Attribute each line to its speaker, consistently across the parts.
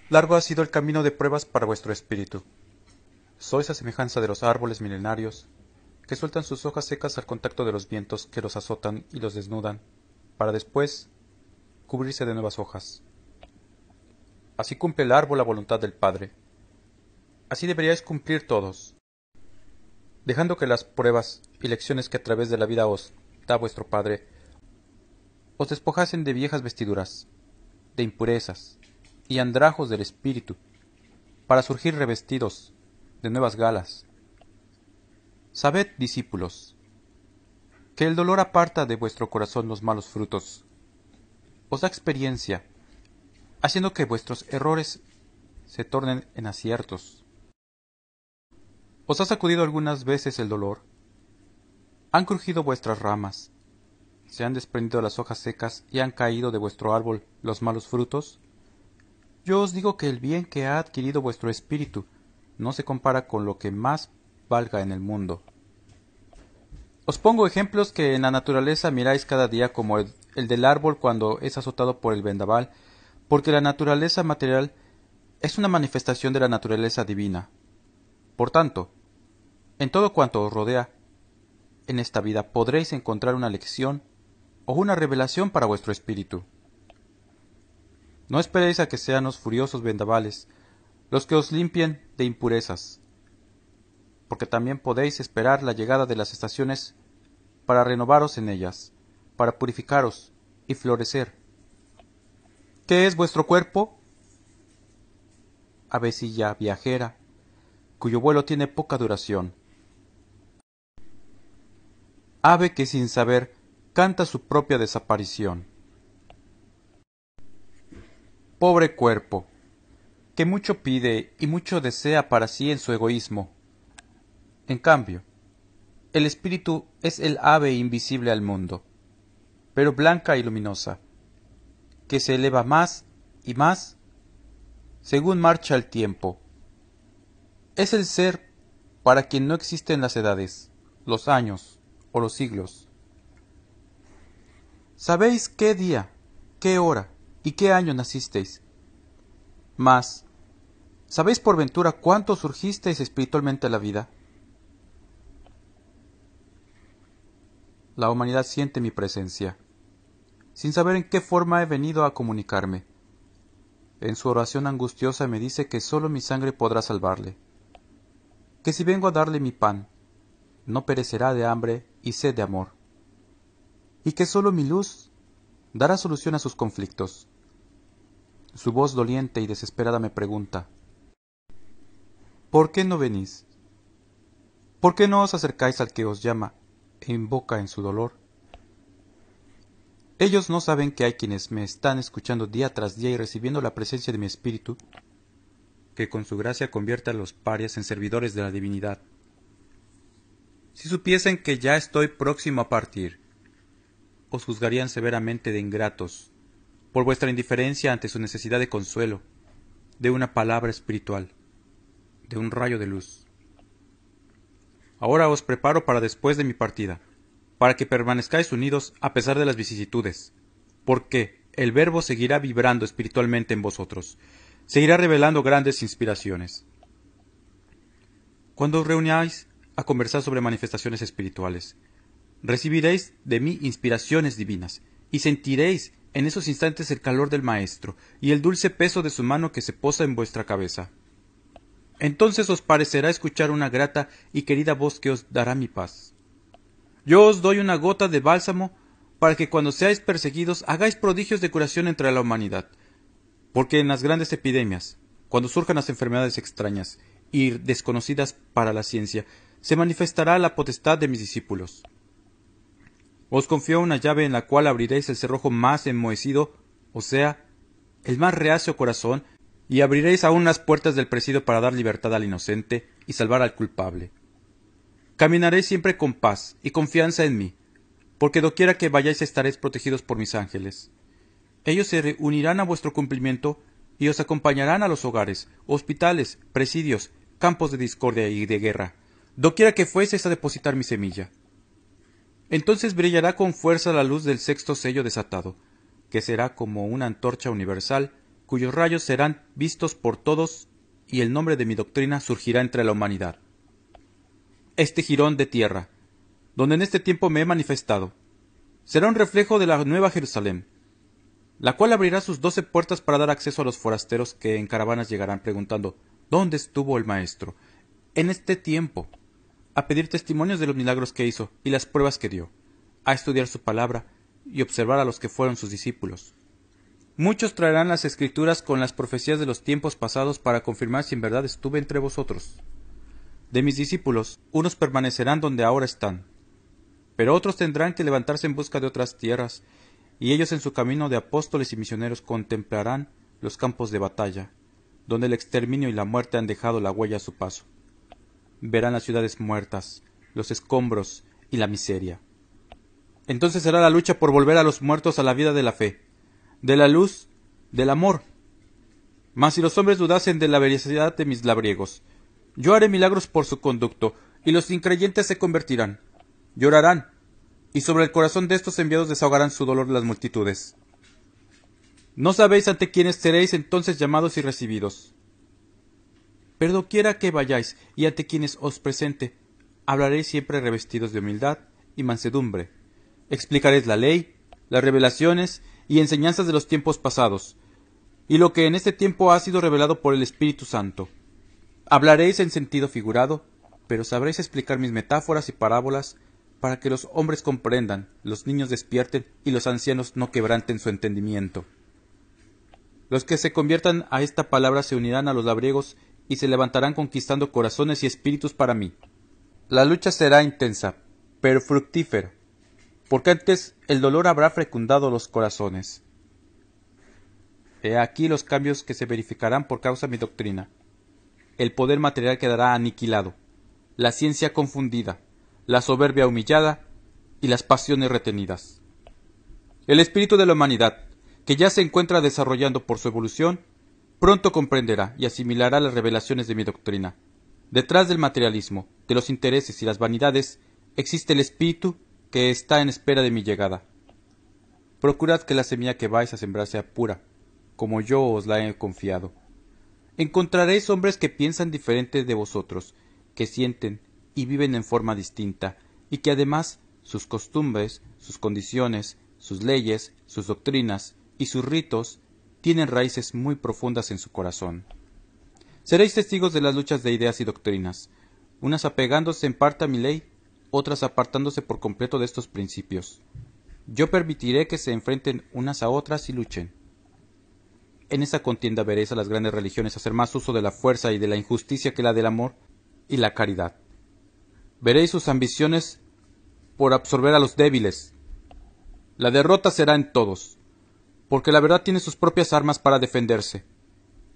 Speaker 1: Largo ha sido el camino de pruebas para vuestro espíritu. Sois a semejanza de los árboles milenarios, que sueltan sus hojas secas al contacto de los vientos que los azotan y los desnudan, para después cubrirse de nuevas hojas. Así cumple el árbol la voluntad del Padre. Así deberíais cumplir todos, dejando que las pruebas y lecciones que a través de la vida os da vuestro Padre os despojasen de viejas vestiduras, de impurezas y andrajos del espíritu, para surgir revestidos de nuevas galas. Sabed, discípulos, que el dolor aparta de vuestro corazón los malos frutos, os da experiencia, haciendo que vuestros errores se tornen en aciertos. ¿Os ha sacudido algunas veces el dolor? ¿Han crujido vuestras ramas? ¿Se han desprendido las hojas secas y han caído de vuestro árbol los malos frutos? Yo os digo que el bien que ha adquirido vuestro espíritu no se compara con lo que más valga en el mundo. Os pongo ejemplos que en la naturaleza miráis cada día, como el del árbol cuando es azotado por el vendaval, porque la naturaleza material es una manifestación de la naturaleza divina. Por tanto, en todo cuanto os rodea en esta vida podréis encontrar una lección o una revelación para vuestro espíritu. No esperéis a que sean los furiosos vendavales los que os limpien de impurezas, porque también podéis esperar la llegada de las estaciones para renovaros en ellas, para purificaros y florecer. ¿Qué es vuestro cuerpo? Avecilla viajera, cuyo vuelo tiene poca duración. Ave que sin saber canta su propia desaparición. Pobre cuerpo, que mucho pide y mucho desea para sí en su egoísmo. En cambio, el espíritu es el ave invisible al mundo, pero blanca y luminosa, que se eleva más y más según marcha el tiempo. Es el ser para quien no existen las edades, los años o los siglos. ¿Sabéis qué día, qué hora y qué año nacisteis? Mas, ¿sabéis por ventura cuánto surgisteis espiritualmente a la vida? La humanidad siente mi presencia, sin saber en qué forma he venido a comunicarme. En su oración angustiosa me dice que sólo mi sangre podrá salvarle, que si vengo a darle mi pan, no perecerá de hambre y sed de amor, y que sólo mi luz dará solución a sus conflictos. Su voz doliente y desesperada me pregunta: ¿por qué no venís? ¿Por qué no os acercáis al que os llama e invoca en su dolor? Ellos no saben que hay quienes me están escuchando día tras día y recibiendo la presencia de mi espíritu, que con su gracia convierte a los parias en servidores de la divinidad. Si supiesen que ya estoy próximo a partir, os juzgarían severamente de ingratos, por vuestra indiferencia ante su necesidad de consuelo, de una palabra espiritual, de un rayo de luz. Ahora os preparo para después de mi partida, para que permanezcáis unidos a pesar de las vicisitudes, porque el Verbo seguirá vibrando espiritualmente en vosotros, seguirá revelando grandes inspiraciones. Cuando os reunáis a conversar sobre manifestaciones espirituales, recibiréis de mí inspiraciones divinas, y sentiréis en esos instantes el calor del Maestro y el dulce peso de su mano que se posa en vuestra cabeza. Entonces os parecerá escuchar una grata y querida voz que os dará mi paz. Yo os doy una gota de bálsamo para que cuando seáis perseguidos hagáis prodigios de curación entre la humanidad, porque en las grandes epidemias, cuando surjan las enfermedades extrañas y desconocidas para la ciencia, se manifestará la potestad de mis discípulos. Os confío una llave en la cual abriréis el cerrojo más enmohecido, o sea, el más reacio corazón, y abriréis aún las puertas del presidio para dar libertad al inocente y salvar al culpable. Caminaréis siempre con paz y confianza en mí, porque doquiera que vayáis estaréis protegidos por mis ángeles. Ellos se unirán a vuestro cumplimiento y os acompañarán a los hogares, hospitales, presidios, campos de discordia y de guerra, doquiera que fueseis a depositar mi semilla. Entonces brillará con fuerza la luz del sexto sello desatado, que será como una antorcha universal cuyos rayos serán vistos por todos y el nombre de mi doctrina surgirá entre la humanidad. Este jirón de tierra, donde en este tiempo me he manifestado, será un reflejo de la nueva Jerusalén, la cual abrirá sus 12 puertas para dar acceso a los forasteros que en caravanas llegarán preguntando ¿dónde estuvo el Maestro en este tiempo?, a pedir testimonios de los milagros que hizo y las pruebas que dio, a estudiar su palabra y observar a los que fueron sus discípulos. Muchos traerán las escrituras con las profecías de los tiempos pasados para confirmar si en verdad estuve entre vosotros. De mis discípulos, unos permanecerán donde ahora están, pero otros tendrán que levantarse en busca de otras tierras, y ellos en su camino de apóstoles y misioneros contemplarán los campos de batalla, donde el exterminio y la muerte han dejado la huella a su paso. Verán las ciudades muertas, los escombros y la miseria. Entonces será la lucha por volver a los muertos a la vida de la fe, de la luz, del amor. Mas si los hombres dudasen de la veracidad de mis labriegos, yo haré milagros por su conducto, y los increyentes se convertirán, llorarán, y sobre el corazón de estos enviados desahogarán su dolor las multitudes. No sabéis ante quiénes seréis entonces llamados y recibidos. Pero doquiera que vayáis, y ante quienes os presente, hablaréis siempre revestidos de humildad y mansedumbre. Explicaréis la ley, las revelaciones y enseñanzas de los tiempos pasados, y lo que en este tiempo ha sido revelado por el Espíritu Santo. Hablaréis en sentido figurado, pero sabréis explicar mis metáforas y parábolas, para que los hombres comprendan, los niños despierten y los ancianos no quebranten su entendimiento. Los que se conviertan a esta palabra se unirán a los labriegos y se levantarán conquistando corazones y espíritus para mí. La lucha será intensa, pero fructífera, porque antes el dolor habrá fecundado los corazones. He aquí los cambios que se verificarán por causa de mi doctrina. El poder material quedará aniquilado, la ciencia confundida, la soberbia humillada y las pasiones retenidas. El espíritu de la humanidad, que ya se encuentra desarrollando por su evolución, pronto comprenderá y asimilará las revelaciones de mi doctrina. Detrás del materialismo, de los intereses y las vanidades, existe el espíritu que está en espera de mi llegada. Procurad que la semilla que vais a sembrar sea pura, como yo os la he confiado. Encontraréis hombres que piensan diferente de vosotros, que sienten y viven en forma distinta, y que además sus costumbres, sus condiciones, sus leyes, sus doctrinas y sus ritos tienen raíces muy profundas en su corazón. Seréis testigos de las luchas de ideas y doctrinas, unas apegándose en parte a mi ley, otras apartándose por completo de estos principios. Yo permitiré que se enfrenten unas a otras y luchen. En esa contienda veréis a las grandes religiones hacer más uso de la fuerza y de la injusticia que la del amor y la caridad. Veréis sus ambiciones por absorber a los débiles. La derrota será en todos, porque la verdad tiene sus propias armas para defenderse,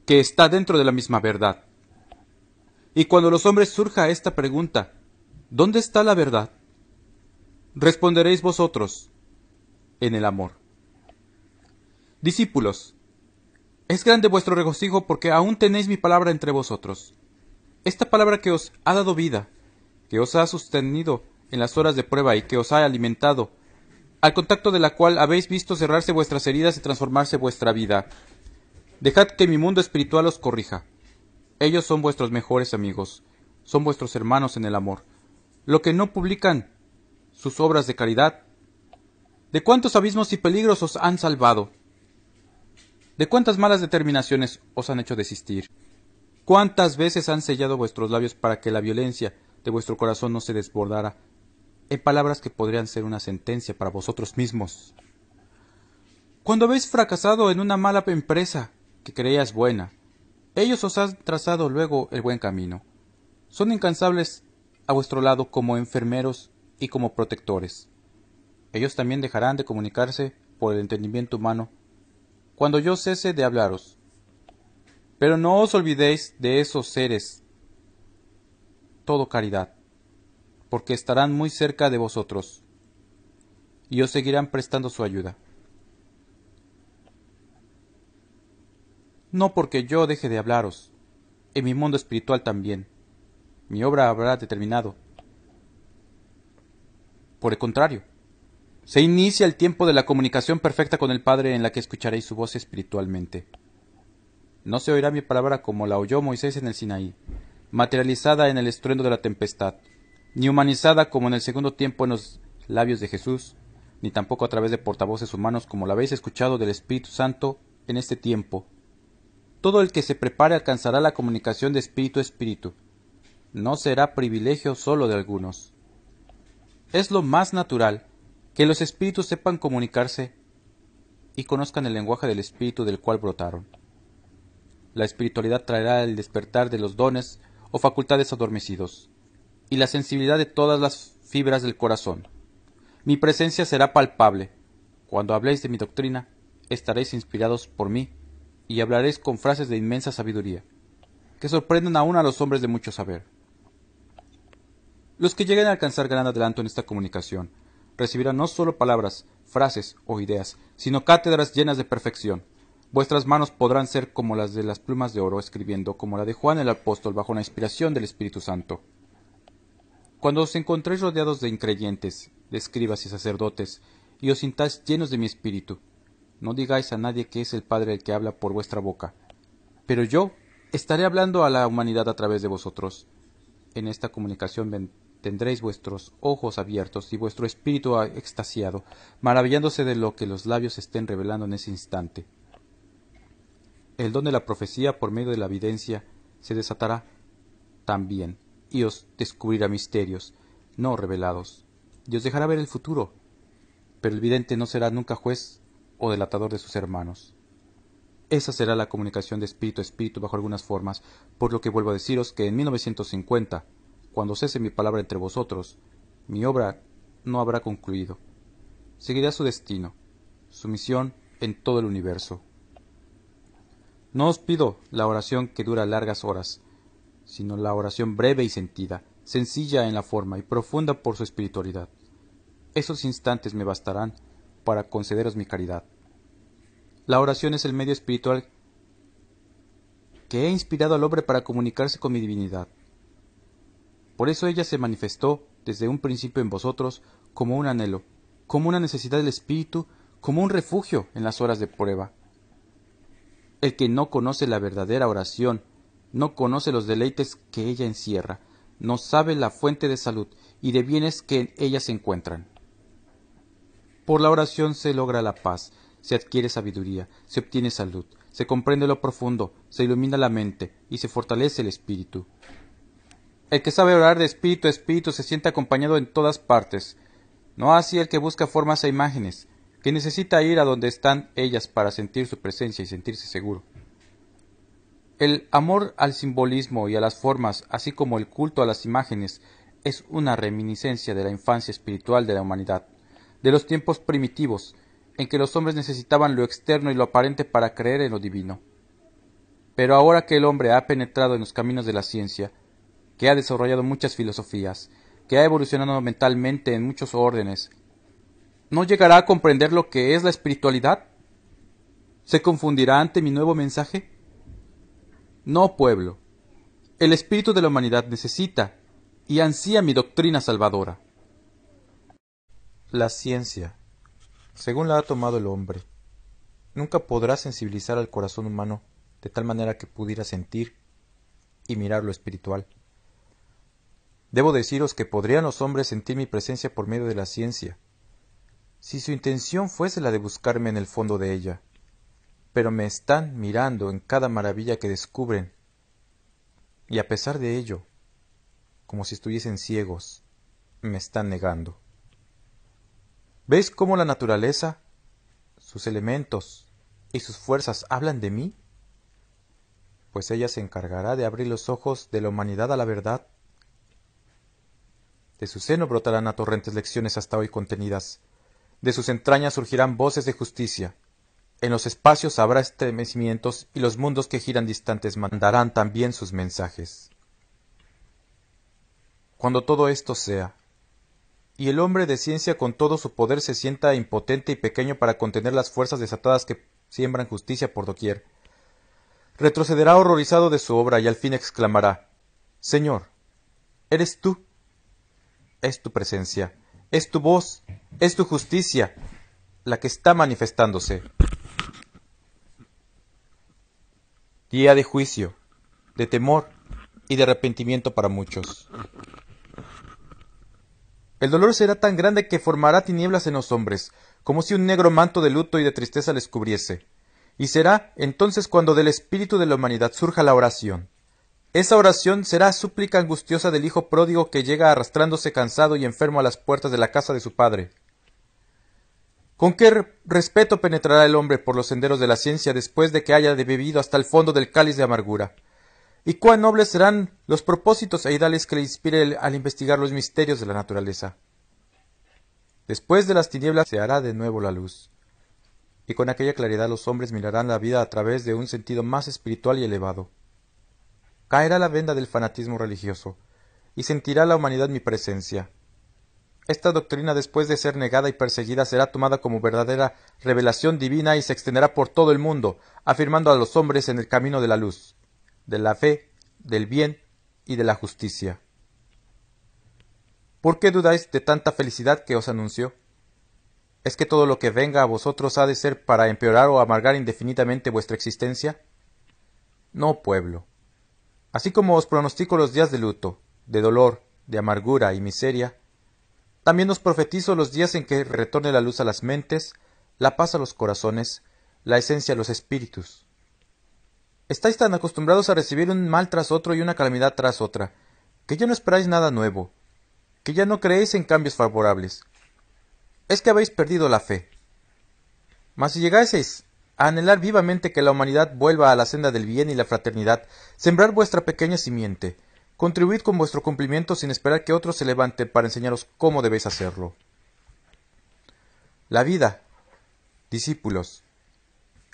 Speaker 1: que está dentro de la misma verdad. Y cuando los hombres surja esta pregunta, ¿dónde está la verdad?, responderéis vosotros, en el amor. Discípulos, es grande vuestro regocijo porque aún tenéis mi palabra entre vosotros. Esta palabra que os ha dado vida, que os ha sostenido en las horas de prueba y que os ha alimentado, al contacto de la cual habéis visto cerrarse vuestras heridas y transformarse vuestra vida. Dejad que mi mundo espiritual os corrija. Ellos son vuestros mejores amigos, son vuestros hermanos en el amor. Lo que no publican, sus obras de caridad. ¿De cuántos abismos y peligros os han salvado? ¿De cuántas malas determinaciones os han hecho desistir? ¿Cuántas veces han sellado vuestros labios para que la violencia de vuestro corazón no se desbordara en palabras que podrían ser una sentencia para vosotros mismos? Cuando habéis fracasado en una mala empresa que creías buena, ellos os han trazado luego el buen camino. Son incansables a vuestro lado como enfermeros y como protectores. Ellos también dejarán de comunicarse por el entendimiento humano cuando yo cese de hablaros. Pero no os olvidéis de esos seres, todo caridad, porque estarán muy cerca de vosotros y os seguirán prestando su ayuda. No porque yo deje de hablaros, en mi mundo espiritual también, mi obra habrá determinado. Por el contrario, se inicia el tiempo de la comunicación perfecta con el Padre en la que escucharéis su voz espiritualmente. No se oirá mi palabra como la oyó Moisés en el Sinaí, materializada en el estruendo de la tempestad, ni humanizada como en el segundo tiempo en los labios de Jesús, ni tampoco a través de portavoces humanos como la habéis escuchado del Espíritu Santo en este tiempo. Todo el que se prepare alcanzará la comunicación de espíritu a espíritu. No será privilegio solo de algunos. Es lo más natural que los espíritus sepan comunicarse y conozcan el lenguaje del espíritu del cual brotaron. La espiritualidad traerá el despertar de los dones o facultades adormecidos, y la sensibilidad de todas las fibras del corazón. Mi presencia será palpable. Cuando habléis de mi doctrina, estaréis inspirados por mí, y hablaréis con frases de inmensa sabiduría, que sorprenden aún a los hombres de mucho saber. Los que lleguen a alcanzar gran adelanto en esta comunicación, recibirán no solo palabras, frases o ideas, sino cátedras llenas de perfección. Vuestras manos podrán ser como las de las plumas de oro, escribiendo como la de Juan el apóstol bajo la inspiración del Espíritu Santo. Cuando os encontréis rodeados de increyentes, de escribas y sacerdotes, y os sintáis llenos de mi espíritu, no digáis a nadie que es el Padre el que habla por vuestra boca, pero yo estaré hablando a la humanidad a través de vosotros. En esta comunicación tendréis vuestros ojos abiertos y vuestro espíritu extasiado, maravillándose de lo que los labios estén revelando en ese instante. El don de la profecía por medio de la evidencia se desatará también, y os descubrirá misterios no revelados, y os dejará ver el futuro, pero el vidente no será nunca juez o delatador de sus hermanos. Esa será la comunicación de espíritu a espíritu bajo algunas formas, por lo que vuelvo a deciros que en 1950, cuando cese mi palabra entre vosotros, mi obra no habrá concluido. Seguirá su destino, su misión en todo el universo. No os pido la oración que dura largas horas, sino la oración breve y sentida, sencilla en la forma y profunda por su espiritualidad. Esos instantes me bastarán para concederos mi caridad. La oración es el medio espiritual que he inspirado al hombre para comunicarse con mi divinidad. Por eso ella se manifestó desde un principio en vosotros como un anhelo, como una necesidad del espíritu, como un refugio en las horas de prueba. El que no conoce la verdadera oración, no conoce los deleites que ella encierra, no sabe la fuente de salud y de bienes que en ella se encuentran. Por la oración se logra la paz, se adquiere sabiduría, se obtiene salud, se comprende lo profundo, se ilumina la mente y se fortalece el espíritu. El que sabe orar de espíritu a espíritu se siente acompañado en todas partes, no así el que busca formas e imágenes, que necesita ir a donde están ellas para sentir su presencia y sentirse seguro. El amor al simbolismo y a las formas, así como el culto a las imágenes, es una reminiscencia de la infancia espiritual de la humanidad, de los tiempos primitivos, en que los hombres necesitaban lo externo y lo aparente para creer en lo divino. Pero ahora que el hombre ha penetrado en los caminos de la ciencia, que ha desarrollado muchas filosofías, que ha evolucionado mentalmente en muchos órdenes, ¿no llegará a comprender lo que es la espiritualidad? ¿Se confundirá ante mi nuevo mensaje? No, pueblo. El espíritu de la humanidad necesita y ansía mi doctrina salvadora. La ciencia, según la ha tomado el hombre, nunca podrá sensibilizar al corazón humano de tal manera que pudiera sentir y mirar lo espiritual. Debo deciros que podrían los hombres sentir mi presencia por medio de la ciencia, si su intención fuese la de buscarme en el fondo de ella, pero me están mirando en cada maravilla que descubren, y a pesar de ello, como si estuviesen ciegos, me están negando. ¿Veis cómo la naturaleza, sus elementos y sus fuerzas hablan de mí? Pues ella se encargará de abrir los ojos de la humanidad a la verdad. De su seno brotarán a torrentes lecciones hasta hoy contenidas. De sus entrañas surgirán voces de justicia. En los espacios habrá estremecimientos y los mundos que giran distantes mandarán también sus mensajes. Cuando todo esto sea, y el hombre de ciencia con todo su poder se sienta impotente y pequeño para contener las fuerzas desatadas que siembran justicia por doquier, retrocederá horrorizado de su obra y al fin exclamará: Señor, ¿eres tú? Es tu presencia, es tu voz, es tu justicia, la que está manifestándose. día de juicio, de temor y de arrepentimiento para muchos. El dolor será tan grande que formará tinieblas en los hombres, como si un negro manto de luto y de tristeza les cubriese. Y será entonces cuando del espíritu de la humanidad surja la oración. Esa oración será súplica angustiosa del hijo pródigo que llega arrastrándose cansado y enfermo a las puertas de la casa de su padre. ¿Con qué respeto penetrará el hombre por los senderos de la ciencia después de que haya bebido hasta el fondo del cáliz de amargura? ¿Y cuán nobles serán los propósitos e ideales que le inspire al investigar los misterios de la naturaleza? Después de las tinieblas se hará de nuevo la luz, y con aquella claridad los hombres mirarán la vida a través de un sentido más espiritual y elevado. Caerá la venda del fanatismo religioso, y sentirá la humanidad mi presencia. Esta doctrina, después de ser negada y perseguida, será tomada como verdadera revelación divina y se extenderá por todo el mundo, afirmando a los hombres en el camino de la luz, de la fe, del bien y de la justicia. ¿Por qué dudáis de tanta felicidad que os anunció? ¿Es que todo lo que venga a vosotros ha de ser para empeorar o amargar indefinidamente vuestra existencia? No, pueblo. Así como os pronostico los días de luto, de dolor, de amargura y miseria, también os profetizo los días en que retorne la luz a las mentes, la paz a los corazones, la esencia a los espíritus. Estáis tan acostumbrados a recibir un mal tras otro y una calamidad tras otra, que ya no esperáis nada nuevo, que ya no creéis en cambios favorables. Es que habéis perdido la fe. Mas si llegaseis a anhelar vivamente que la humanidad vuelva a la senda del bien y la fraternidad, sembrar vuestra pequeña simiente, contribuid con vuestro cumplimiento sin esperar que otros se levanten para enseñaros cómo debéis hacerlo. La vida, discípulos,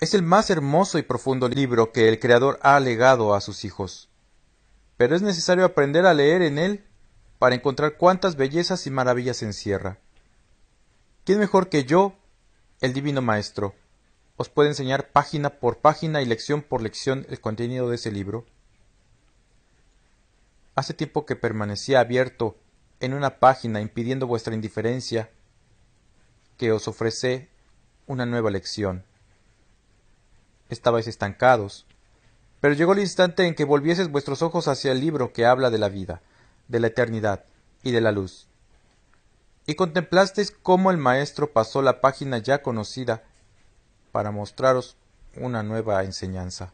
Speaker 1: es el más hermoso y profundo libro que el Creador ha legado a sus hijos. Pero es necesario aprender a leer en él para encontrar cuántas bellezas y maravillas encierra. ¿Quién mejor que yo, el Divino Maestro, os puede enseñar página por página y lección por lección el contenido de ese libro? Hace tiempo que permanecía abierto en una página impidiendo vuestra indiferencia, que os ofrece una nueva lección. Estabais estancados, pero llegó el instante en que volvieseis vuestros ojos hacia el libro que habla de la vida, de la eternidad y de la luz, y contemplasteis cómo el Maestro pasó la página ya conocida para mostraros una nueva enseñanza.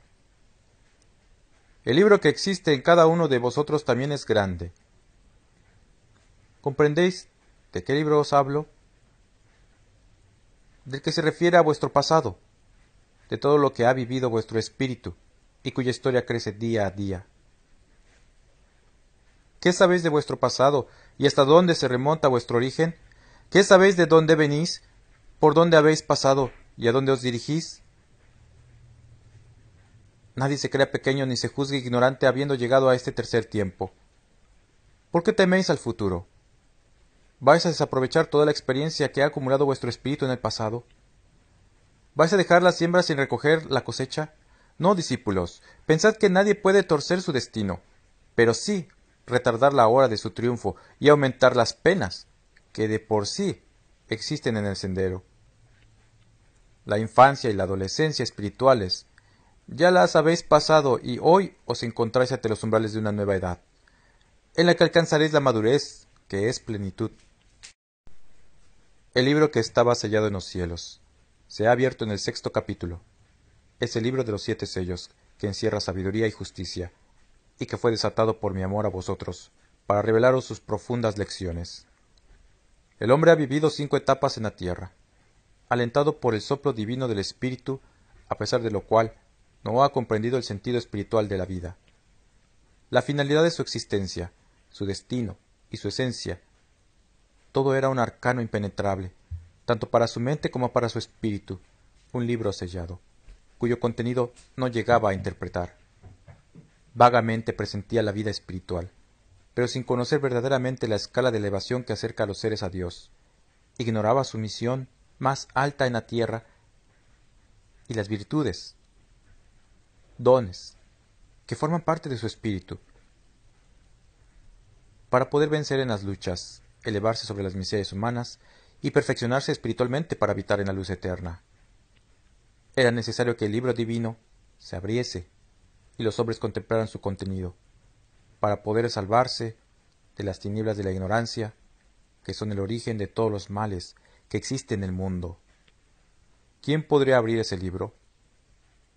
Speaker 1: El libro que existe en cada uno de vosotros también es grande. ¿Comprendéis de qué libro os hablo? Del que se refiere a vuestro pasado, de todo lo que ha vivido vuestro espíritu y cuya historia crece día a día. ¿Qué sabéis de vuestro pasado y hasta dónde se remonta vuestro origen? ¿Qué sabéis de dónde venís, por dónde habéis pasado y a dónde os dirigís? Nadie se crea pequeño ni se juzgue ignorante habiendo llegado a este tercer tiempo. ¿Por qué teméis al futuro? ¿Vais a desaprovechar toda la experiencia que ha acumulado vuestro espíritu en el pasado? ¿Vais a dejar la siembra sin recoger la cosecha? No, discípulos, pensad que nadie puede torcer su destino, pero sí retardar la hora de su triunfo y aumentar las penas que de por sí existen en el sendero. La infancia y la adolescencia espirituales ya las habéis pasado y hoy os encontráis ante los umbrales de una nueva edad, en la que alcanzaréis la madurez, que es plenitud. El libro que estaba sellado en los cielos se ha abierto en el 6º capítulo. Es el libro de los 7 sellos, que encierra sabiduría y justicia, y que fue desatado por mi amor a vosotros, para revelaros sus profundas lecciones. El hombre ha vivido 5 etapas en la tierra, alentado por el soplo divino del Espíritu, a pesar de lo cual no ha comprendido el sentido espiritual de la vida. La finalidad de su existencia, su destino y su esencia, todo era un arcano impenetrable, tanto para su mente como para su espíritu, un libro sellado, cuyo contenido no llegaba a interpretar. Vagamente presentía la vida espiritual, pero sin conocer verdaderamente la escala de elevación que acerca a los seres a Dios. Ignoraba su misión más alta en la tierra y las virtudes, dones, que forman parte de su espíritu. Para poder vencer en las luchas, elevarse sobre las miserias humanas y perfeccionarse espiritualmente para habitar en la luz eterna, era necesario que el libro divino se abriese y los hombres contemplaran su contenido, para poder salvarse de las tinieblas de la ignorancia, que son el origen de todos los males que existen en el mundo. ¿Quién podría abrir ese libro?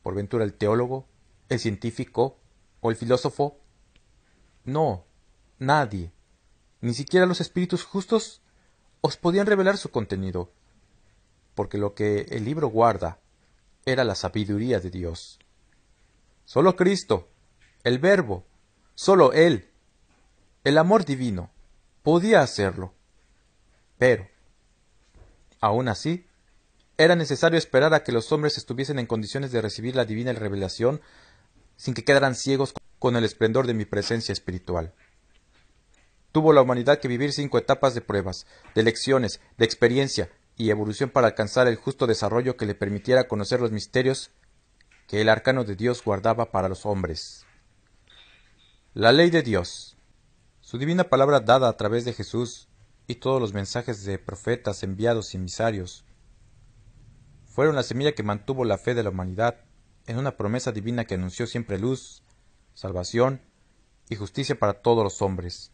Speaker 1: ¿Por ventura el teólogo, el científico o el filósofo? No, nadie, ni siquiera los espíritus justos, os podían revelar su contenido, porque lo que el libro guarda era la sabiduría de Dios. Solo Cristo, el Verbo, solo Él, el amor divino, podía hacerlo. Pero, aún así, era necesario esperar a que los hombres estuviesen en condiciones de recibir la divina revelación sin que quedaran ciegos con el esplendor de mi presencia espiritual. Tuvo la humanidad que vivir 5 etapas de pruebas, de lecciones, de experiencia y evolución para alcanzar el justo desarrollo que le permitiera conocer los misterios que el arcano de Dios guardaba para los hombres. La ley de Dios, su divina palabra dada a través de Jesús y todos los mensajes de profetas, enviados y emisarios, fueron la semilla que mantuvo la fe de la humanidad en una promesa divina que anunció siempre luz, salvación y justicia para todos los hombres.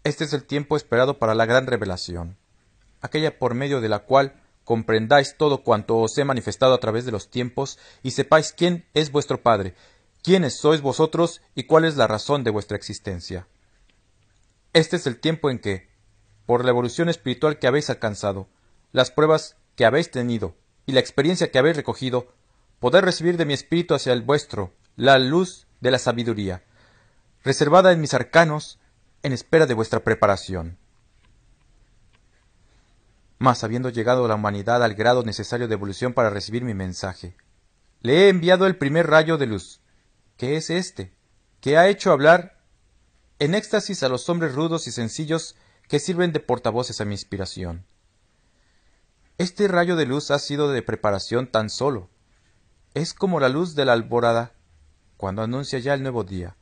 Speaker 1: Este es el tiempo esperado para la gran revelación, aquella por medio de la cual comprendáis todo cuanto os he manifestado a través de los tiempos y sepáis quién es vuestro Padre, quiénes sois vosotros y cuál es la razón de vuestra existencia. Este es el tiempo en que, por la evolución espiritual que habéis alcanzado, las pruebas que habéis tenido y la experiencia que habéis recogido, podéis recibir de mi espíritu hacia el vuestro la luz de la sabiduría, reservada en mis arcanos en espera de vuestra preparación. Mas habiendo llegado la humanidad al grado necesario de evolución para recibir mi mensaje, le he enviado el primer rayo de luz, que es este, que ha hecho hablar en éxtasis a los hombres rudos y sencillos que sirven de portavoces a mi inspiración. Este rayo de luz ha sido de preparación tan solo. Es como la luz de la alborada, cuando anuncia ya el nuevo día.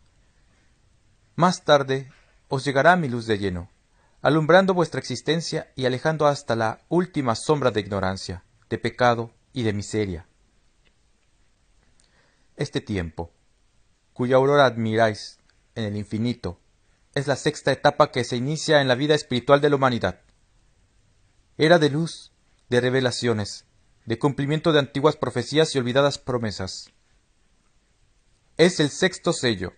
Speaker 1: Más tarde os llegará mi luz de lleno, alumbrando vuestra existencia y alejando hasta la última sombra de ignorancia, de pecado y de miseria. Este tiempo, cuya aurora admiráis en el infinito, es la 6ª etapa que se inicia en la vida espiritual de la humanidad. Era de luz, de revelaciones, de cumplimiento de antiguas profecías y olvidadas promesas. Es el 6º sello,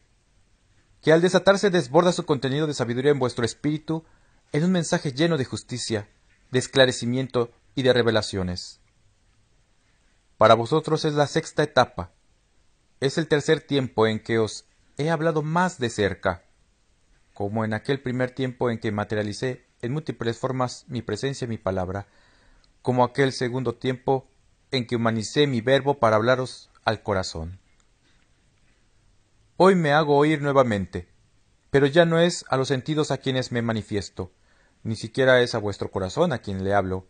Speaker 1: que al desatarse desborda su contenido de sabiduría en vuestro espíritu en un mensaje lleno de justicia, de esclarecimiento y de revelaciones. Para vosotros es la 6ª etapa. Es el 3er tiempo en que os he hablado más de cerca, como en aquel primer tiempo en que materialicé en múltiples formas mi presencia y mi palabra, como aquel 2º tiempo en que humanicé mi verbo para hablaros al corazón. Hoy me hago oír nuevamente, pero ya no es a los sentidos a quienes me manifiesto, ni siquiera es a vuestro corazón a quien le hablo.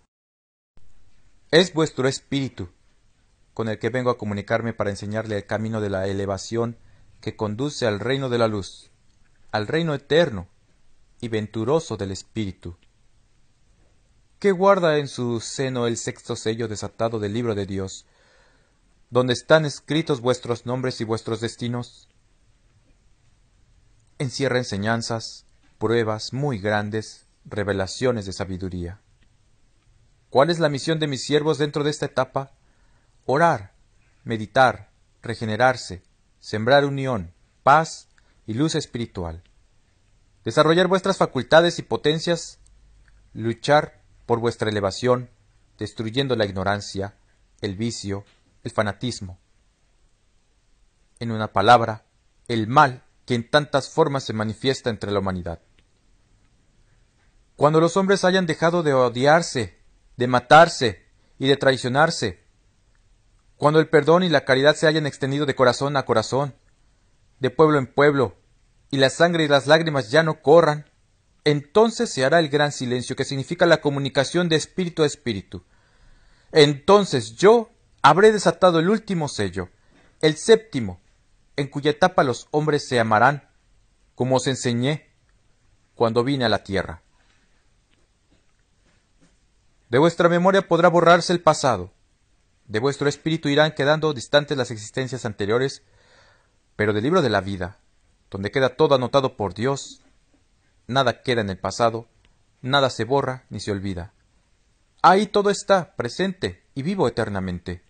Speaker 1: Es vuestro espíritu, con el que vengo a comunicarme para enseñarle el camino de la elevación que conduce al reino de la luz, al reino eterno y venturoso del espíritu. ¿Qué guarda en su seno el 6º sello desatado del libro de Dios, donde están escritos vuestros nombres y vuestros destinos? Encierra enseñanzas, pruebas muy grandes, revelaciones de sabiduría. ¿Cuál es la misión de mis siervos dentro de esta etapa? Orar, meditar, regenerarse, sembrar unión, paz y luz espiritual. Desarrollar vuestras facultades y potencias, luchar por vuestra elevación, destruyendo la ignorancia, el vicio, el fanatismo. En una palabra, el mal que en tantas formas se manifiesta entre la humanidad. Cuando los hombres hayan dejado de odiarse, de matarse y de traicionarse, cuando el perdón y la caridad se hayan extendido de corazón a corazón, de pueblo en pueblo, y la sangre y las lágrimas ya no corran, entonces se hará el gran silencio que significa la comunicación de espíritu a espíritu. Entonces yo habré desatado el último sello, el 7º, en cuya etapa los hombres se amarán, como os enseñé cuando vine a la tierra. De vuestra memoria podrá borrarse el pasado, De vuestro espíritu irán quedando distantes las existencias anteriores, pero del libro de la vida, donde queda todo anotado por Dios, nada queda en el pasado, nada se borra ni se olvida. Ahí todo está, presente y vivo eternamente.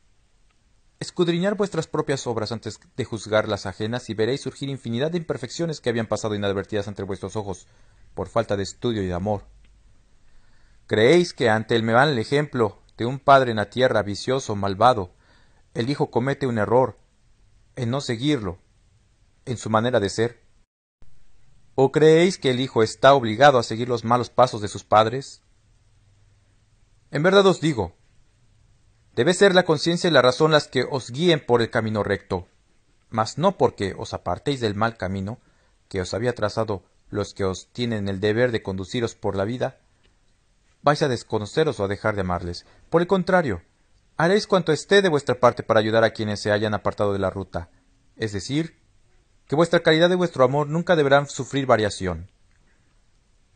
Speaker 1: Escudriñad vuestras propias obras antes de juzgar las ajenas y veréis surgir infinidad de imperfecciones que habían pasado inadvertidas ante vuestros ojos, por falta de estudio y de amor. ¿Creéis que ante el mal ejemplo de un padre en la tierra vicioso, malvado, el hijo comete un error en no seguirlo, en su manera de ser? ¿O creéis que el hijo está obligado a seguir los malos pasos de sus padres? En verdad os digo, debe ser la conciencia y la razón las que os guíen por el camino recto, mas no porque os apartéis del mal camino que os había trazado los que os tienen el deber de conduciros por la vida, vais a desconoceros o a dejar de amarles. Por el contrario, haréis cuanto esté de vuestra parte para ayudar a quienes se hayan apartado de la ruta, es decir, que vuestra caridad y vuestro amor nunca deberán sufrir variación.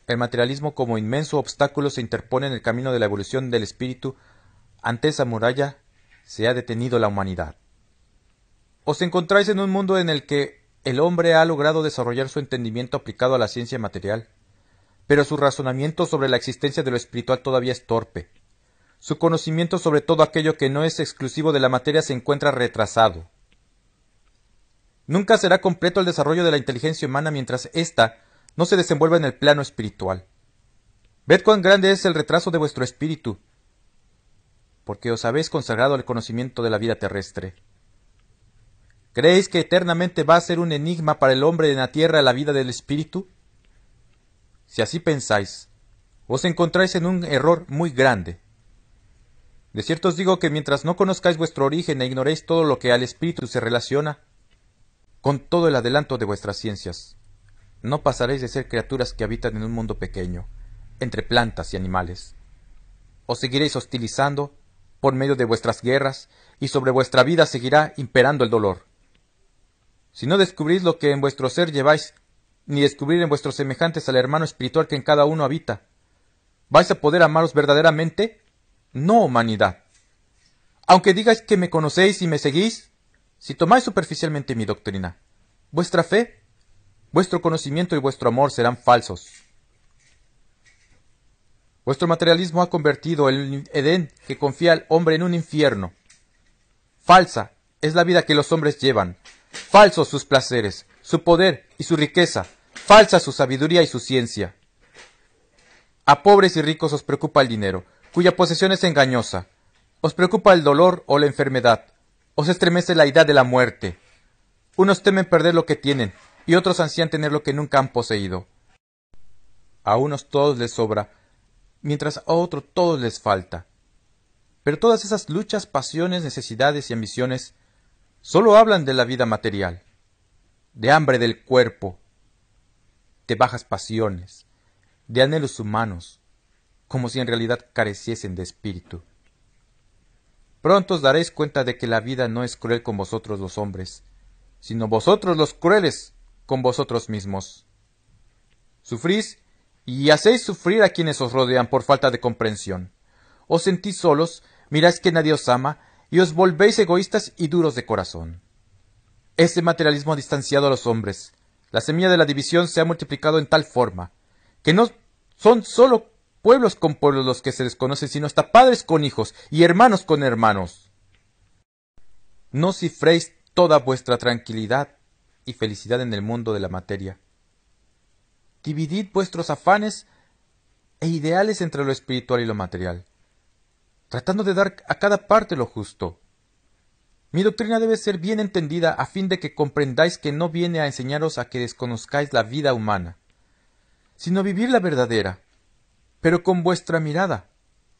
Speaker 1: El materialismo como inmenso obstáculo se interpone en el camino de la evolución del espíritu. Ante esa muralla se ha detenido la humanidad. Os encontráis en un mundo en el que el hombre ha logrado desarrollar su entendimiento aplicado a la ciencia material, pero su razonamiento sobre la existencia de lo espiritual todavía es torpe. Su conocimiento sobre todo aquello que no es exclusivo de la materia se encuentra retrasado. Nunca será completo el desarrollo de la inteligencia humana mientras ésta no se desenvuelva en el plano espiritual. Ved cuán grande es el retraso de vuestro espíritu, porque os habéis consagrado al conocimiento de la vida terrestre. ¿Creéis que eternamente va a ser un enigma para el hombre en la tierra la vida del espíritu? Si así pensáis, os encontráis en un error muy grande. De cierto os digo que mientras no conozcáis vuestro origen e ignoréis todo lo que al espíritu se relaciona, con todo el adelanto de vuestras ciencias, no pasaréis de ser criaturas que habitan en un mundo pequeño, entre plantas y animales. Os seguiréis hostilizando por medio de vuestras guerras, y sobre vuestra vida seguirá imperando el dolor. Si no descubrís lo que en vuestro ser lleváis, ni descubrir en vuestros semejantes al hermano espiritual que en cada uno habita, ¿vais a poder amaros verdaderamente? No, humanidad. Aunque digáis que me conocéis y me seguís, si tomáis superficialmente mi doctrina, vuestra fe, vuestro conocimiento y vuestro amor serán falsos. Vuestro materialismo ha convertido el Edén que confía al hombre en un infierno. Falsa es la vida que los hombres llevan, falsos sus placeres, su poder y su riqueza, falsa su sabiduría y su ciencia. A pobres y ricos os preocupa el dinero, cuya posesión es engañosa. Os preocupa el dolor o la enfermedad. Os estremece la idea de la muerte. Unos temen perder lo que tienen, y otros ansían tener lo que nunca han poseído. A unos todos les sobra, mientras a otros todos les falta. Pero todas esas luchas, pasiones, necesidades y ambiciones solo hablan de la vida material, de hambre del cuerpo, de bajas pasiones, de anhelos humanos, como si en realidad careciesen de espíritu. Pronto os daréis cuenta de que la vida no es cruel con vosotros los hombres, sino vosotros los crueles con vosotros mismos. Sufrís y hacéis sufrir a quienes os rodean por falta de comprensión. Os sentís solos, miráis que nadie os ama, y os volvéis egoístas y duros de corazón. Ese materialismo ha distanciado a los hombres. La semilla de la división se ha multiplicado en tal forma, que no son sólo pueblos con pueblos los que se desconocen, sino hasta padres con hijos y hermanos con hermanos. No cifréis toda vuestra tranquilidad y felicidad en el mundo de la materia. Dividid vuestros afanes e ideales entre lo espiritual y lo material, tratando de dar a cada parte lo justo. Mi doctrina debe ser bien entendida a fin de que comprendáis que no viene a enseñaros a que desconozcáis la vida humana, sino a vivir la verdadera, pero con vuestra mirada,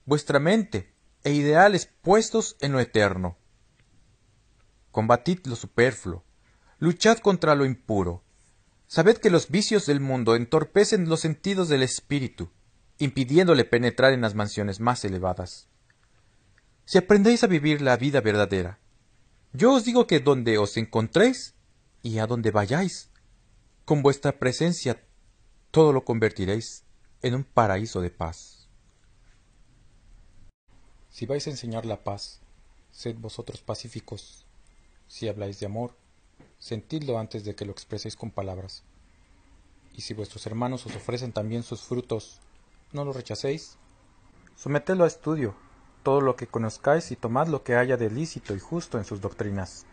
Speaker 1: vuestra mente e ideales puestos en lo eterno. Combatid lo superfluo, luchad contra lo impuro. Sabed que los vicios del mundo entorpecen los sentidos del espíritu, impidiéndole penetrar en las mansiones más elevadas. Si aprendéis a vivir la vida verdadera, yo os digo que donde os encontréis y a donde vayáis, con vuestra presencia todo lo convertiréis en un paraíso de paz. Si vais a enseñar la paz, Sed vosotros pacíficos. Si habláis de amor, sentidlo antes de que lo expreséis con palabras. Y si vuestros hermanos os ofrecen también sus frutos, no los rechacéis. Sometedlo a estudio, todo lo que conozcáis, y tomad lo que haya de lícito y justo en sus doctrinas.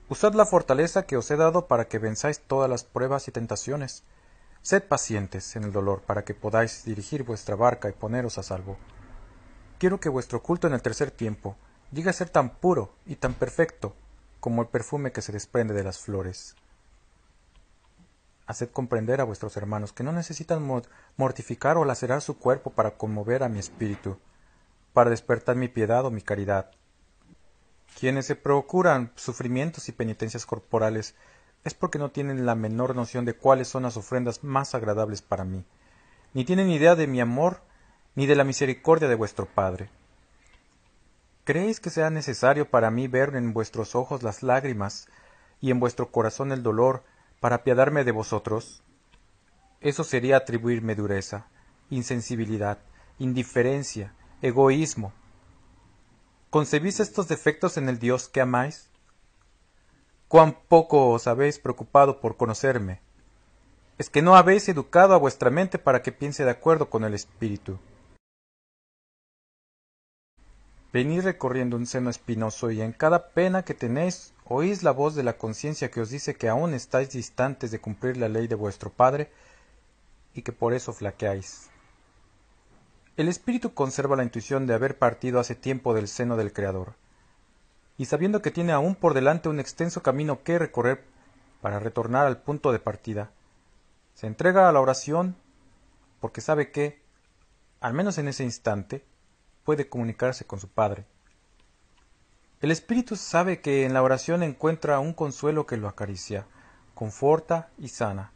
Speaker 1: Usad la fortaleza que os he dado para que venzáis todas las pruebas y tentaciones. Sed pacientes en el dolor para que podáis dirigir vuestra barca y poneros a salvo. Quiero que vuestro culto en el tercer tiempo llegue a ser tan puro y tan perfecto como el perfume que se desprende de las flores. Haced comprender a vuestros hermanos que no necesitan mortificar o lacerar su cuerpo para conmover a mi espíritu, para despertar mi piedad o mi caridad. Quienes se procuran sufrimientos y penitencias corporales es porque no tienen la menor noción de cuáles son las ofrendas más agradables para mí, ni tienen idea de mi amor ni de la misericordia de vuestro Padre. ¿Creéis que sea necesario para mí ver en vuestros ojos las lágrimas y en vuestro corazón el dolor para apiadarme de vosotros? Eso sería atribuirme dureza, insensibilidad, indiferencia, egoísmo. ¿Concebís estos defectos en el Dios que amáis? ¿Cuán poco os habéis preocupado por conocerme? Es que no habéis educado a vuestra mente para que piense de acuerdo con el Espíritu. Venid recorriendo un seno espinoso, y en cada pena que tenéis oís la voz de la conciencia que os dice que aún estáis distantes de cumplir la ley de vuestro Padre, y que por eso flaqueáis. El espíritu conserva la intuición de haber partido hace tiempo del seno del Creador, y sabiendo que tiene aún por delante un extenso camino que recorrer para retornar al punto de partida, se entrega a la oración porque sabe que, al menos en ese instante, puede comunicarse con su Padre. El espíritu sabe que en la oración encuentra un consuelo que lo acaricia, conforta y sana.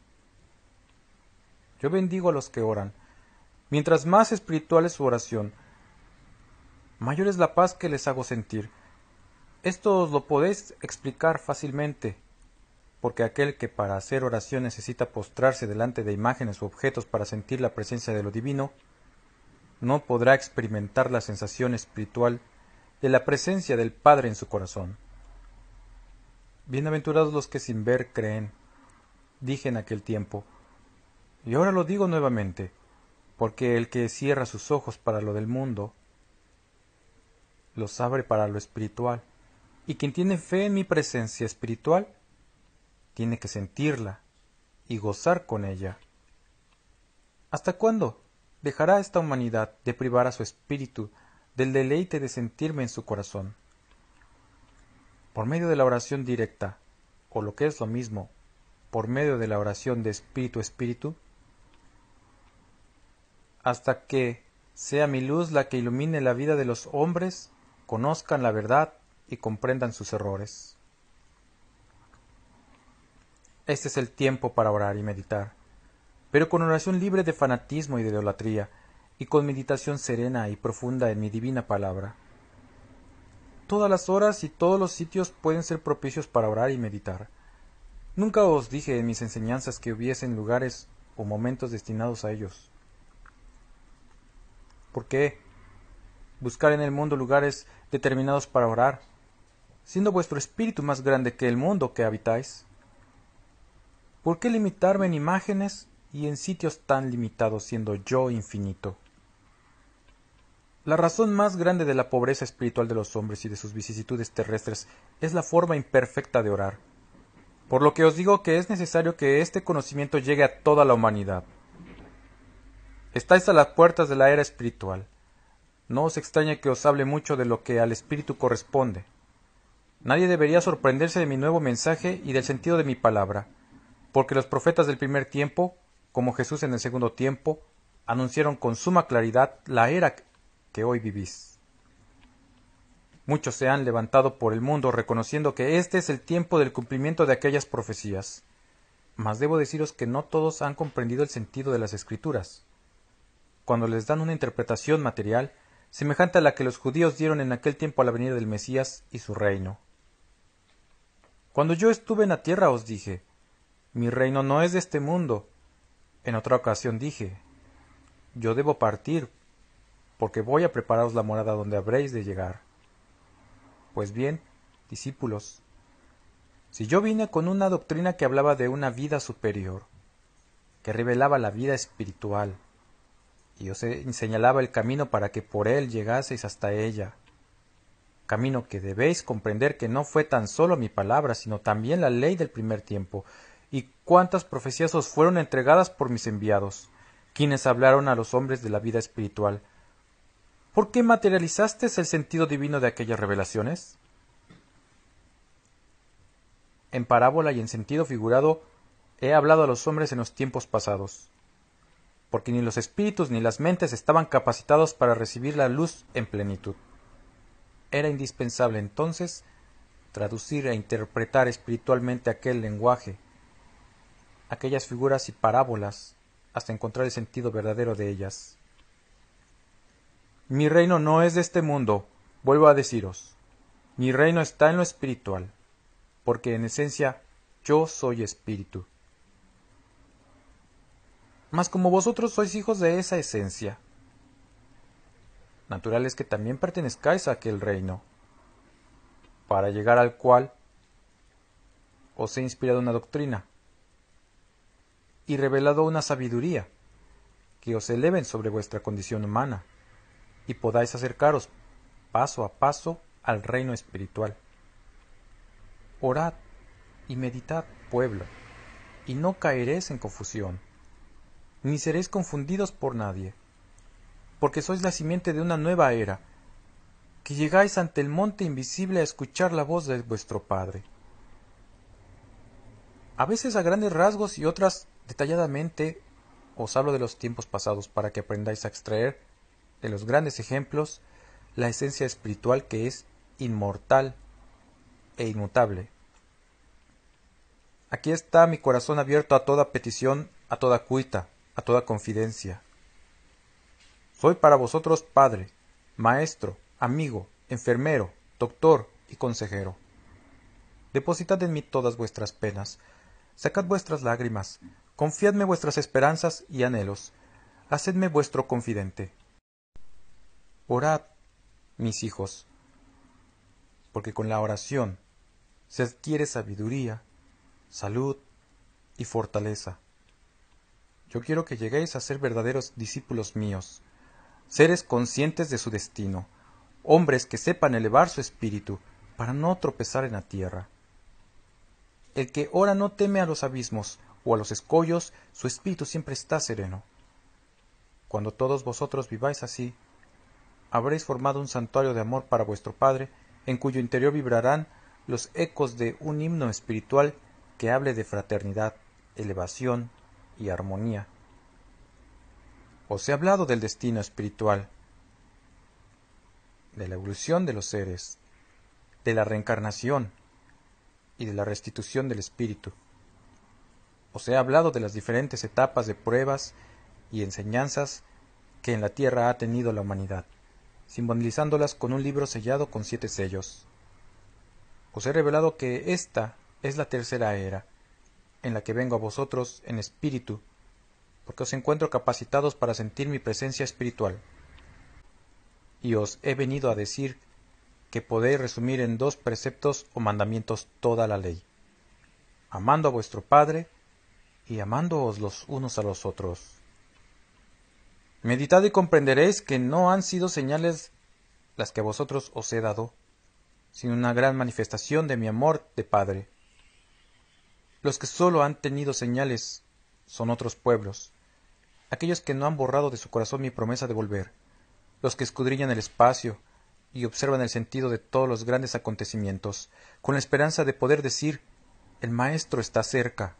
Speaker 1: Yo bendigo a los que oran. Mientras más espiritual es su oración, mayor es la paz que les hago sentir. Esto os lo podéis explicar fácilmente, porque aquel que para hacer oración necesita postrarse delante de imágenes u objetos para sentir la presencia de lo divino, no podrá experimentar la sensación espiritual de la presencia del Padre en su corazón. Bienaventurados los que sin ver creen, dije en aquel tiempo, y ahora lo digo nuevamente, porque el que cierra sus ojos para lo del mundo, los abre para lo espiritual, y quien tiene fe en mi presencia espiritual, tiene que sentirla y gozar con ella. ¿Hasta cuándo dejará esta humanidad de privar a su espíritu del deleite de sentirme en su corazón? Por medio de la oración directa, o lo que es lo mismo, por medio de la oración de espíritu a espíritu, hasta que sea mi luz la que ilumine la vida de los hombres, conozcan la verdad y comprendan sus errores. Este es el tiempo para orar y meditar, pero con oración libre de fanatismo y de idolatría, y con meditación serena y profunda en mi divina palabra. Todas las horas y todos los sitios pueden ser propicios para orar y meditar. Nunca os dije en mis enseñanzas que hubiesen lugares o momentos destinados a ellos. ¿Por qué buscar en el mundo lugares determinados para orar, siendo vuestro espíritu más grande que el mundo que habitáis? ¿Por qué limitarme en imágenes y en sitios tan limitados siendo yo infinito? La razón más grande de la pobreza espiritual de los hombres y de sus vicisitudes terrestres es la forma imperfecta de orar, por lo que os digo que es necesario que este conocimiento llegue a toda la humanidad. Estáis a las puertas de la era espiritual. No os extrañe que os hable mucho de lo que al espíritu corresponde. Nadie debería sorprenderse de mi nuevo mensaje y del sentido de mi palabra, porque los profetas del primer tiempo, como Jesús en el segundo tiempo, anunciaron con suma claridad la era que hoy vivís. Muchos se han levantado por el mundo reconociendo que este es el tiempo del cumplimiento de aquellas profecías, mas debo deciros que no todos han comprendido el sentido de las Escrituras, cuando les dan una interpretación material semejante a la que los judíos dieron en aquel tiempo a la venida del Mesías y su reino. Cuando yo estuve en la tierra os dije, mi reino no es de este mundo. En otra ocasión dije, yo debo partir, porque voy a prepararos la morada donde habréis de llegar. Pues bien, discípulos, si yo vine con una doctrina que hablaba de una vida superior, que revelaba la vida espiritual, y os señalaba el camino para que por él llegaseis hasta ella, camino que debéis comprender que no fue tan solo mi palabra, sino también la ley del primer tiempo, y cuántas profecías os fueron entregadas por mis enviados, quienes hablaron a los hombres de la vida espiritual. ¿Por qué materializasteis el sentido divino de aquellas revelaciones? En parábola y en sentido figurado he hablado a los hombres en los tiempos pasados, porque ni los espíritus ni las mentes estaban capacitados para recibir la luz en plenitud. Era indispensable entonces traducir e interpretar espiritualmente aquel lenguaje, aquellas figuras y parábolas, hasta encontrar el sentido verdadero de ellas. Mi reino no es de este mundo, vuelvo a deciros. Mi reino está en lo espiritual, porque en esencia yo soy espíritu. Mas como vosotros sois hijos de esa esencia, natural es que también pertenezcáis a aquel reino, para llegar al cual os he inspirado una doctrina y revelado una sabiduría que os eleven sobre vuestra condición humana y podáis acercaros paso a paso al reino espiritual. Orad y meditad, pueblo, y no caeréis en confusión, ni seréis confundidos por nadie, porque sois la simiente de una nueva era, que llegáis ante el monte invisible a escuchar la voz de vuestro Padre. A veces a grandes rasgos y otras detalladamente os hablo de los tiempos pasados para que aprendáis a extraer de los grandes ejemplos la esencia espiritual que es inmortal e inmutable. Aquí está mi corazón abierto a toda petición, a toda cuita, a toda confidencia. Soy para vosotros padre, maestro, amigo, enfermero, doctor y consejero. Depositad en mí todas vuestras penas, sacad vuestras lágrimas, confiadme vuestras esperanzas y anhelos, hacedme vuestro confidente. Orad, mis hijos, porque con la oración se adquiere sabiduría, salud y fortaleza. Yo quiero que lleguéis a ser verdaderos discípulos míos, seres conscientes de su destino, hombres que sepan elevar su espíritu para no tropezar en la tierra. El que ora no teme a los abismos o a los escollos, su espíritu siempre está sereno. Cuando todos vosotros viváis así, habréis formado un santuario de amor para vuestro Padre, en cuyo interior vibrarán los ecos de un himno espiritual que hable de fraternidad, elevación y armonía. Os he hablado del destino espiritual, de la evolución de los seres, de la reencarnación y de la restitución del espíritu. Os he hablado de las diferentes etapas de pruebas y enseñanzas que en la tierra ha tenido la humanidad, simbolizándolas con un libro sellado con 7 sellos. Os he revelado que esta es la tercera era, en la que vengo a vosotros en espíritu, porque os encuentro capacitados para sentir mi presencia espiritual. Y os he venido a decir que podéis resumir en 2 preceptos o mandamientos toda la ley, amando a vuestro Padre y amándoos los unos a los otros. Meditad y comprenderéis que no han sido señales las que a vosotros os he dado, sino una gran manifestación de mi amor de Padre. Los que sólo han tenido señales son otros pueblos, aquellos que no han borrado de su corazón mi promesa de volver, los que escudriñan el espacio y observan el sentido de todos los grandes acontecimientos, con la esperanza de poder decir, el Maestro está cerca.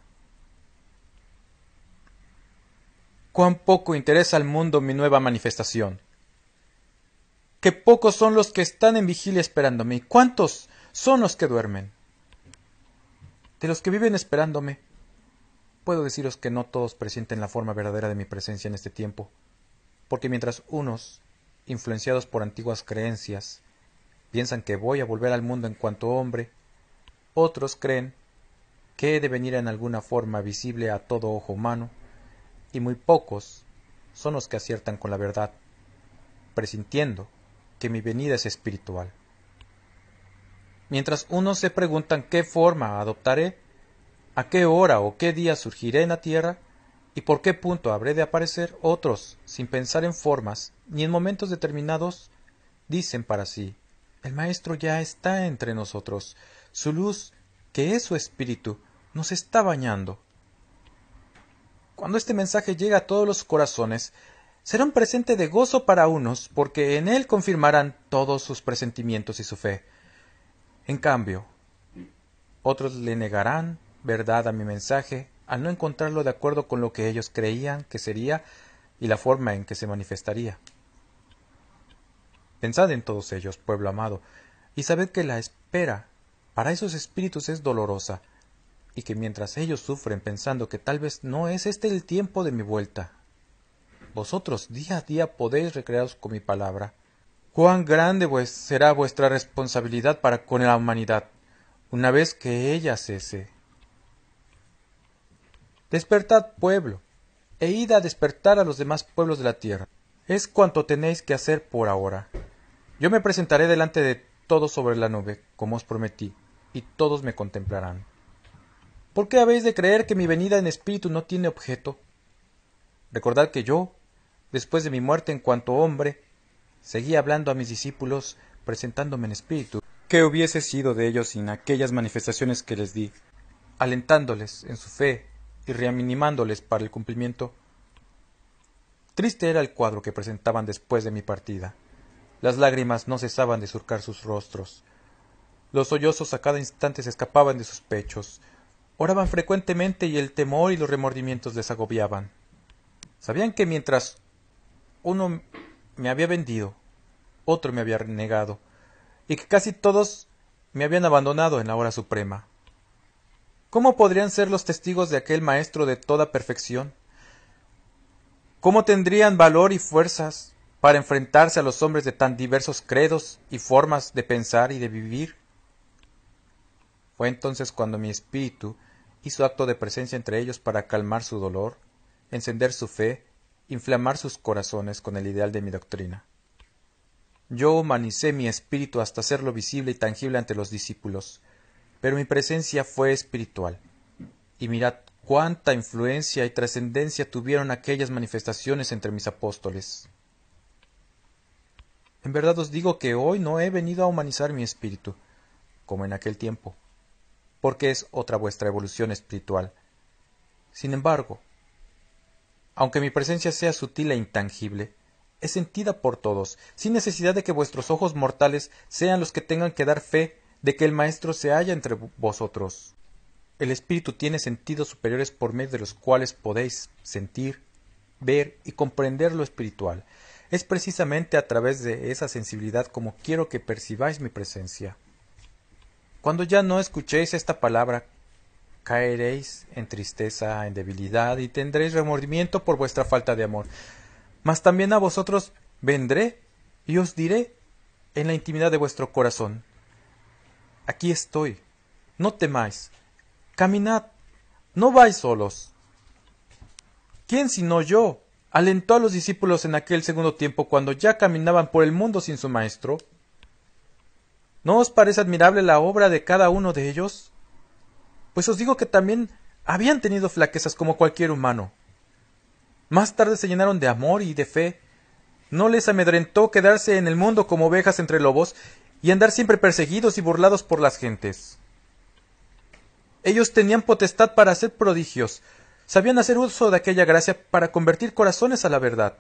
Speaker 1: Cuán poco interesa al mundo mi nueva manifestación. Qué pocos son los que están en vigilia esperándome, y cuántos son los que duermen. De los que viven esperándome, puedo deciros que no todos presienten la forma verdadera de mi presencia en este tiempo, porque mientras unos, influenciados por antiguas creencias, piensan que voy a volver al mundo en cuanto hombre, otros creen que he de venir en alguna forma visible a todo ojo humano, y muy pocos son los que aciertan con la verdad, presintiendo que mi venida es espiritual. mientras unos se preguntan qué forma adoptaré, a qué hora o qué día surgiré en la tierra, y por qué punto habré de aparecer, otros, sin pensar en formas ni en momentos determinados, dicen para sí: el Maestro ya está entre nosotros, su luz, que es su espíritu, nos está bañando. Cuando este mensaje llegue a todos los corazones, será un presente de gozo para unos, porque en él confirmarán todos sus presentimientos y su fe. En cambio, otros le negarán verdad a mi mensaje al no encontrarlo de acuerdo con lo que ellos creían que sería y la forma en que se manifestaría. Pensad en todos ellos, pueblo amado, y sabed que la espera para esos espíritus es dolorosa, y que mientras ellos sufren pensando que tal vez no es este el tiempo de mi vuelta, vosotros día a día podéis recrearos con mi palabra. Cuán grande será vuestra responsabilidad para con la humanidad, una vez que ella cese. Despertad, pueblo, e id a despertar a los demás pueblos de la tierra. Es cuanto tenéis que hacer por ahora. Yo me presentaré delante de todos sobre la nube, como os prometí, y todos me contemplarán. ¿Por qué habéis de creer que mi venida en espíritu no tiene objeto? Recordad que yo, después de mi muerte en cuanto hombre, seguí hablando a mis discípulos, presentándome en espíritu. ¿Qué hubiese sido de ellos sin aquellas manifestaciones que les di, alentándoles en su fe y reanimándoles para el cumplimiento? Triste era el cuadro que presentaban después de mi partida. Las lágrimas no cesaban de surcar sus rostros. Los sollozos a cada instante se escapaban de sus pechos. Oraban frecuentemente y el temor y los remordimientos les agobiaban. Sabían que mientras uno me había vendido, otro me había negado, y que casi todos me habían abandonado en la hora suprema. ¿Cómo podrían ser los testigos de aquel Maestro de toda perfección? ¿Cómo tendrían valor y fuerzas para enfrentarse a los hombres de tan diversos credos y formas de pensar y de vivir? Fue entonces cuando mi espíritu hizo acto de presencia entre ellos para calmar su dolor, encender su fe, inflamar sus corazones con el ideal de mi doctrina. Yo humanicé mi espíritu hasta hacerlo visible y tangible ante los discípulos, pero mi presencia fue espiritual. Y mirad cuánta influencia y trascendencia tuvieron aquellas manifestaciones entre mis apóstoles. En verdad os digo que hoy no he venido a humanizar mi espíritu, como en aquel tiempo, porque es otra vuestra evolución espiritual. Sin embargo, aunque mi presencia sea sutil e intangible, es sentida por todos, sin necesidad de que vuestros ojos mortales sean los que tengan que dar fe de que el Maestro se halla entre vosotros. El Espíritu tiene sentidos superiores por medio de los cuales podéis sentir, ver y comprender lo espiritual. Es precisamente a través de esa sensibilidad como quiero que percibáis mi presencia. Cuando ya no escuchéis esta palabra, caeréis en tristeza, en debilidad, y tendréis remordimiento por vuestra falta de amor. Mas también a vosotros vendré y os diré en la intimidad de vuestro corazón: aquí estoy, no temáis, caminad, no vais solos. ¿Quién sino yo alentó a los discípulos en aquel segundo tiempo cuando ya caminaban por el mundo sin su Maestro? ¿No os parece admirable la obra de cada uno de ellos? Pues os digo que también habían tenido flaquezas como cualquier humano. Más tarde se llenaron de amor y de fe. No les amedrentó quedarse en el mundo como ovejas entre lobos y andar siempre perseguidos y burlados por las gentes. Ellos tenían potestad para hacer prodigios, sabían hacer uso de aquella gracia para convertir corazones a la verdad.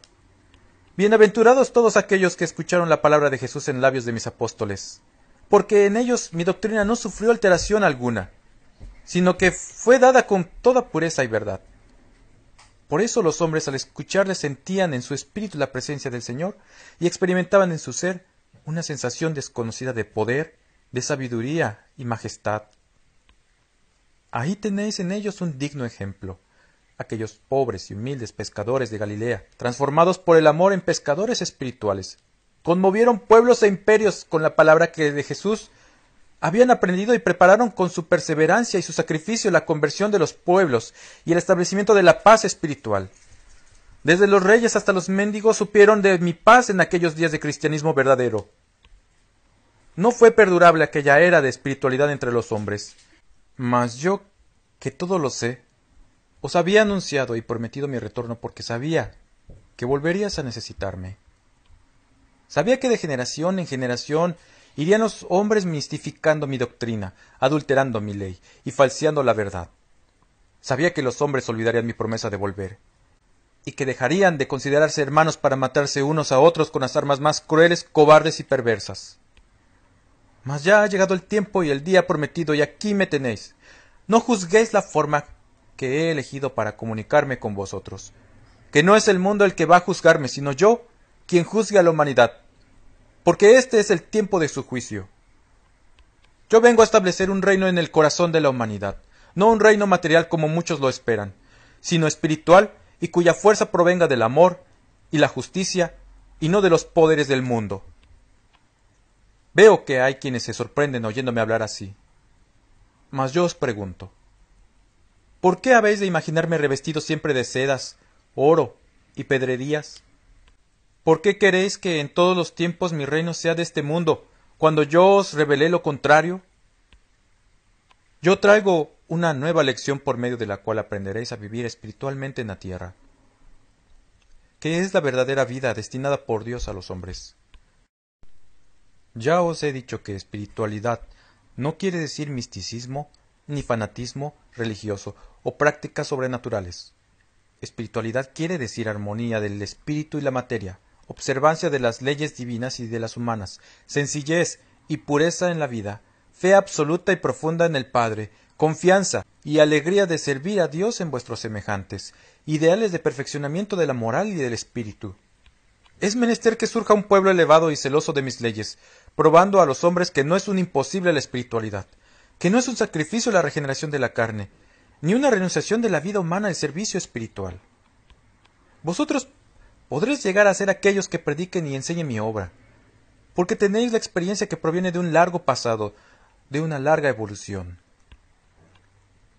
Speaker 1: Bienaventurados todos aquellos que escucharon la palabra de Jesús en labios de mis apóstoles, porque en ellos mi doctrina no sufrió alteración alguna, sino que fue dada con toda pureza y verdad. Por eso los hombres al escucharle sentían en su espíritu la presencia del Señor y experimentaban en su ser una sensación desconocida de poder, de sabiduría y majestad. Ahí tenéis en ellos un digno ejemplo, aquellos pobres y humildes pescadores de Galilea, transformados por el amor en pescadores espirituales. Conmovieron pueblos e imperios con la palabra que de Jesús habían aprendido y prepararon con su perseverancia y su sacrificio la conversión de los pueblos y el establecimiento de la paz espiritual. Desde los reyes hasta los mendigos supieron de mi paz en aquellos días de cristianismo verdadero. No fue perdurable aquella era de espiritualidad entre los hombres. Mas yo, que todo lo sé, os había anunciado y prometido mi retorno porque sabía que volverías a necesitarme. Sabía que de generación en generación irían los hombres mistificando mi doctrina, adulterando mi ley y falseando la verdad. Sabía que los hombres olvidarían mi promesa de volver, y que dejarían de considerarse hermanos para matarse unos a otros con las armas más crueles, cobardes y perversas. Mas ya ha llegado el tiempo y el día prometido, y aquí me tenéis. No juzguéis la forma que he elegido para comunicarme con vosotros, que no es el mundo el que va a juzgarme, sino yo quien juzgue a la humanidad, porque este es el tiempo de su juicio. Yo vengo a establecer un reino en el corazón de la humanidad, no un reino material como muchos lo esperan, sino espiritual y cuya fuerza provenga del amor y la justicia y no de los poderes del mundo. Veo que hay quienes se sorprenden oyéndome hablar así. Mas yo os pregunto, ¿por qué habéis de imaginarme revestido siempre de sedas, oro y pedrerías? ¿Por qué queréis que en todos los tiempos mi reino sea de este mundo, cuando yo os revelé lo contrario? Yo traigo una nueva lección por medio de la cual aprenderéis a vivir espiritualmente en la tierra, que es la verdadera vida destinada por Dios a los hombres. Ya os he dicho que espiritualidad no quiere decir misticismo, ni fanatismo religioso o prácticas sobrenaturales. Espiritualidad quiere decir armonía del espíritu y la materia, observancia de las leyes divinas y de las humanas, sencillez y pureza en la vida, fe absoluta y profunda en el Padre, confianza y alegría de servir a Dios en vuestros semejantes, ideales de perfeccionamiento de la moral y del espíritu. Es menester que surja un pueblo elevado y celoso de mis leyes, probando a los hombres que no es un imposible la espiritualidad, que no es un sacrificio la regeneración de la carne, ni una renunciación de la vida humana al servicio espiritual. Vosotros podréis llegar a ser aquellos que prediquen y enseñen mi obra, porque tenéis la experiencia que proviene de un largo pasado, de una larga evolución.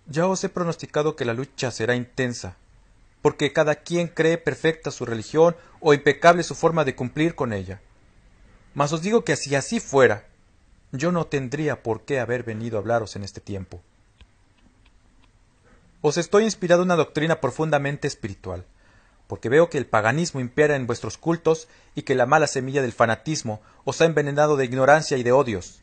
Speaker 1: Ya os he pronosticado que la lucha será intensa, porque cada quien cree perfecta su religión o impecable su forma de cumplir con ella. Mas os digo que si así fuera, yo no tendría por qué haber venido a hablaros en este tiempo. Os estoy inspirado una doctrina profundamente espiritual, porque veo que el paganismo impera en vuestros cultos y que la mala semilla del fanatismo os ha envenenado de ignorancia y de odios.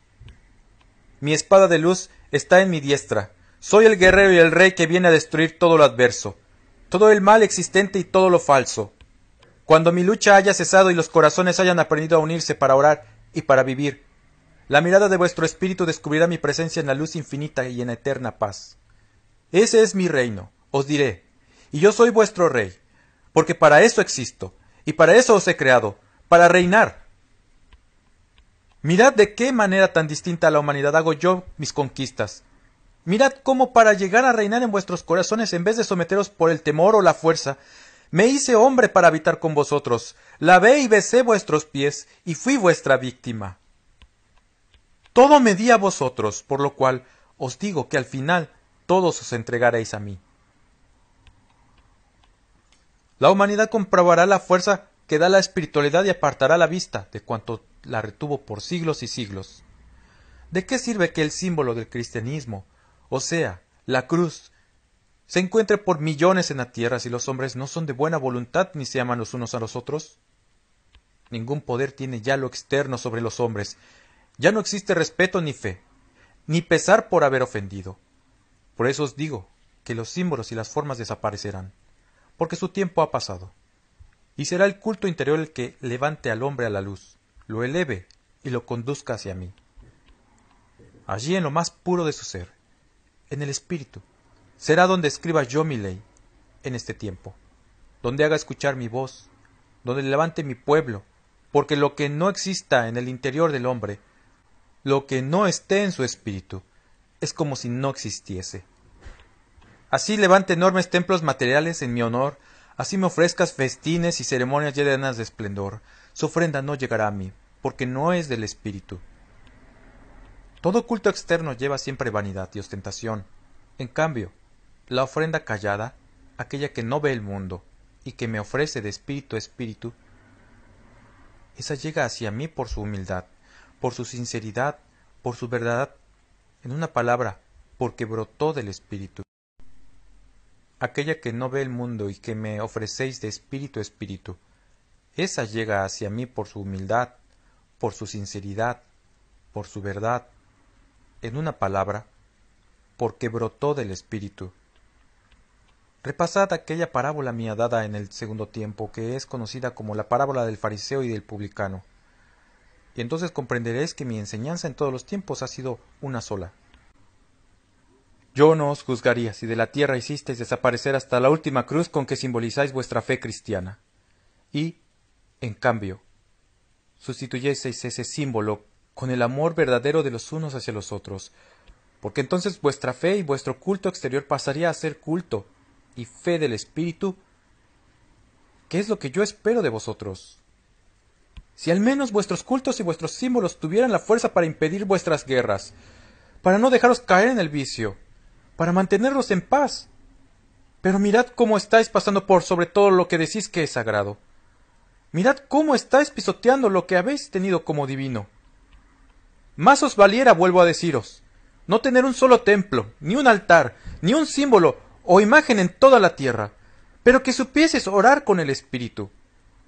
Speaker 1: Mi espada de luz está en mi diestra. Soy el guerrero y el rey que viene a destruir todo lo adverso, todo el mal existente y todo lo falso. Cuando mi lucha haya cesado y los corazones hayan aprendido a unirse para orar y para vivir, la mirada de vuestro espíritu descubrirá mi presencia en la luz infinita y en eterna paz. Ese es mi reino, os diré, y yo soy vuestro rey, porque para eso existo, y para eso os he creado, para reinar. Mirad de qué manera tan distinta a la humanidad hago yo mis conquistas. Mirad cómo para llegar a reinar en vuestros corazones, en vez de someteros por el temor o la fuerza, me hice hombre para habitar con vosotros, lavé y besé vuestros pies, y fui vuestra víctima. Todo me di a vosotros, por lo cual os digo que al final todos os entregaréis a mí. La humanidad comprobará la fuerza que da la espiritualidad y apartará la vista de cuanto la retuvo por siglos y siglos. ¿De qué sirve que el símbolo del cristianismo, o sea, la cruz, se encuentre por millones en la tierra si los hombres no son de buena voluntad ni se aman los unos a los otros? Ningún poder tiene ya lo externo sobre los hombres. Ya no existe respeto ni fe, ni pesar por haber ofendido. Por eso os digo que los símbolos y las formas desaparecerán, porque su tiempo ha pasado. Y será el culto interior el que levante al hombre a la luz, lo eleve y lo conduzca hacia mí. Allí en lo más puro de su ser, en el espíritu, será donde escriba yo mi ley, en este tiempo, donde haga escuchar mi voz, donde levante mi pueblo, porque lo que no exista en el interior del hombre, lo que no esté en su espíritu, es como si no existiese. Así levante enormes templos materiales en mi honor, así me ofrezcas festines y ceremonias llenas de esplendor, su ofrenda no llegará a mí, porque no es del espíritu. Todo culto externo lleva siempre vanidad y ostentación. En cambio, la ofrenda callada, aquella que no ve el mundo y que me ofrece de espíritu a espíritu, esa llega hacia mí por su humildad, por su sinceridad, por su verdad, en una palabra, porque brotó del Espíritu. Aquella que no ve el mundo y que me ofrecéis de espíritu a espíritu, esa llega hacia mí por su humildad, por su sinceridad, por su verdad, en una palabra, porque brotó del Espíritu. Repasad aquella parábola mía dada en el segundo tiempo, que es conocida como la parábola del fariseo y del publicano, y entonces comprenderéis que mi enseñanza en todos los tiempos ha sido una sola. Yo no os juzgaría si de la tierra hicisteis desaparecer hasta la última cruz con que simbolizáis vuestra fe cristiana, y, en cambio, sustituyeseis ese símbolo con el amor verdadero de los unos hacia los otros, porque entonces vuestra fe y vuestro culto exterior pasaría a ser culto y fe del Espíritu, que es lo que yo espero de vosotros. Si al menos vuestros cultos y vuestros símbolos tuvieran la fuerza para impedir vuestras guerras, para no dejaros caer en el vicio, para mantenerlos en paz. Pero mirad cómo estáis pasando por sobre todo lo que decís que es sagrado. Mirad cómo estáis pisoteando lo que habéis tenido como divino. Más os valiera, vuelvo a deciros, no tener un solo templo, ni un altar, ni un símbolo o imagen en toda la tierra, pero que supieses orar con el Espíritu,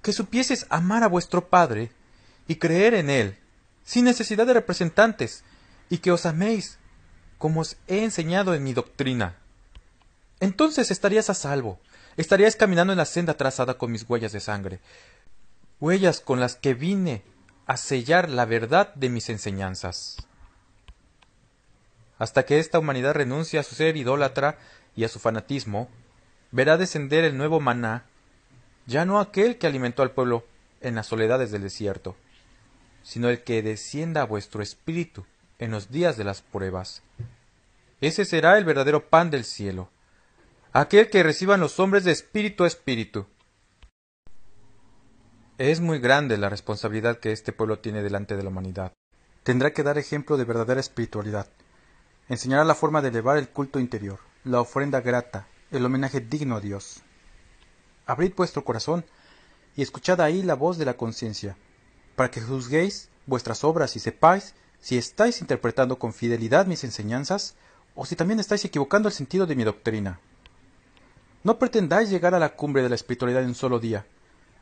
Speaker 1: que supieses amar a vuestro Padre y creer en Él, sin necesidad de representantes, y que os améis, como os he enseñado en mi doctrina. Entonces estarías a salvo, estarías caminando en la senda trazada con mis huellas de sangre, huellas con las que vine a sellar la verdad de mis enseñanzas. Hasta que esta humanidad renuncie a su ser idólatra y a su fanatismo, verá descender el nuevo maná, ya no aquel que alimentó al pueblo en las soledades del desierto, sino el que descienda a vuestro espíritu en los días de las pruebas. Ese será el verdadero pan del cielo, aquel que reciban los hombres de espíritu a espíritu. Es muy grande la responsabilidad que este pueblo tiene delante de la humanidad. Tendrá que dar ejemplo de verdadera espiritualidad. Enseñará la forma de elevar el culto interior, la ofrenda grata, el homenaje digno a Dios. Abrid vuestro corazón y escuchad ahí la voz de la conciencia, para que juzguéis vuestras obras y sepáis si estáis interpretando con fidelidad mis enseñanzas o si también estáis equivocando el sentido de mi doctrina. No pretendáis llegar a la cumbre de la espiritualidad en un solo día.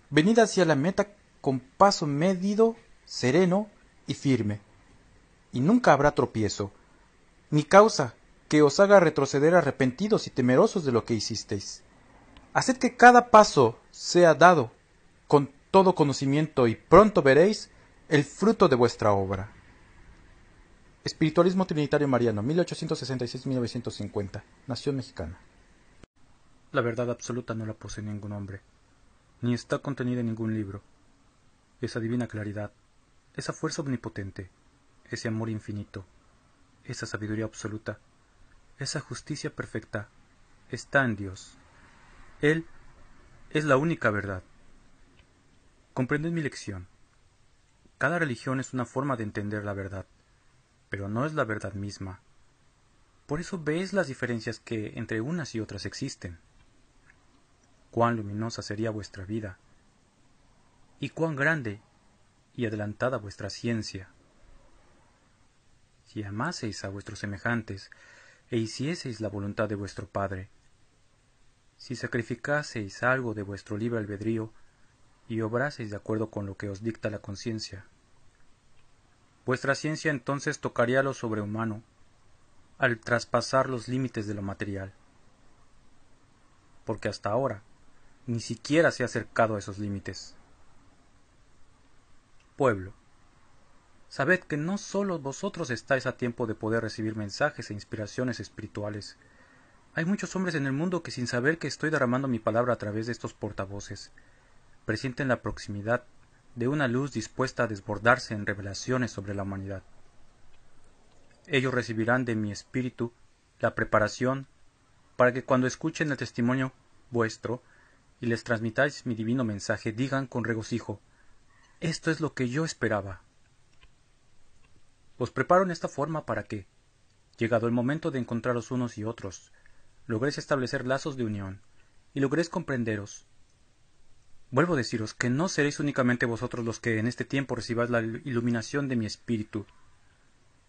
Speaker 1: Venid hacia la meta con paso medido, sereno y firme. Y nunca habrá tropiezo, ni causa que os haga retroceder arrepentidos y temerosos de lo que hicisteis. Haced que cada paso sea dado con todo conocimiento y pronto veréis el fruto de vuestra obra. Espiritualismo Trinitario Mariano, 1866-1950, Nación Mexicana. La verdad absoluta no la posee ningún hombre, ni está contenida en ningún libro. Esa divina claridad, esa fuerza omnipotente, ese amor infinito, esa sabiduría absoluta, esa justicia perfecta, está en Dios. Él es la única verdad. Comprended mi lección. Cada religión es una forma de entender la verdad, pero no es la verdad misma. Por eso veis las diferencias que entre unas y otras existen. Cuán luminosa sería vuestra vida, y cuán grande y adelantada vuestra ciencia, si amaseis a vuestros semejantes e hicieseis la voluntad de vuestro Padre, si sacrificaseis algo de vuestro libre albedrío y obraseis de acuerdo con lo que os dicta la conciencia. Vuestra ciencia entonces tocaría lo sobrehumano al traspasar los límites de lo material, porque hasta ahora ni siquiera se ha acercado a esos límites. Pueblo, sabed que no sólo vosotros estáis a tiempo de poder recibir mensajes e inspiraciones espirituales. Hay muchos hombres en el mundo que, sin saber que estoy derramando mi palabra a través de estos portavoces, presienten la proximidad de una luz dispuesta a desbordarse en revelaciones sobre la humanidad. Ellos recibirán de mi espíritu la preparación para que cuando escuchen el testimonio vuestro y les transmitáis mi divino mensaje, digan con regocijo: esto es lo que yo esperaba. Os preparo en esta forma para que, llegado el momento de encontraros unos y otros, logréis establecer lazos de unión y logréis comprenderos. Vuelvo a deciros que no seréis únicamente vosotros los que en este tiempo recibáis la iluminación de mi espíritu,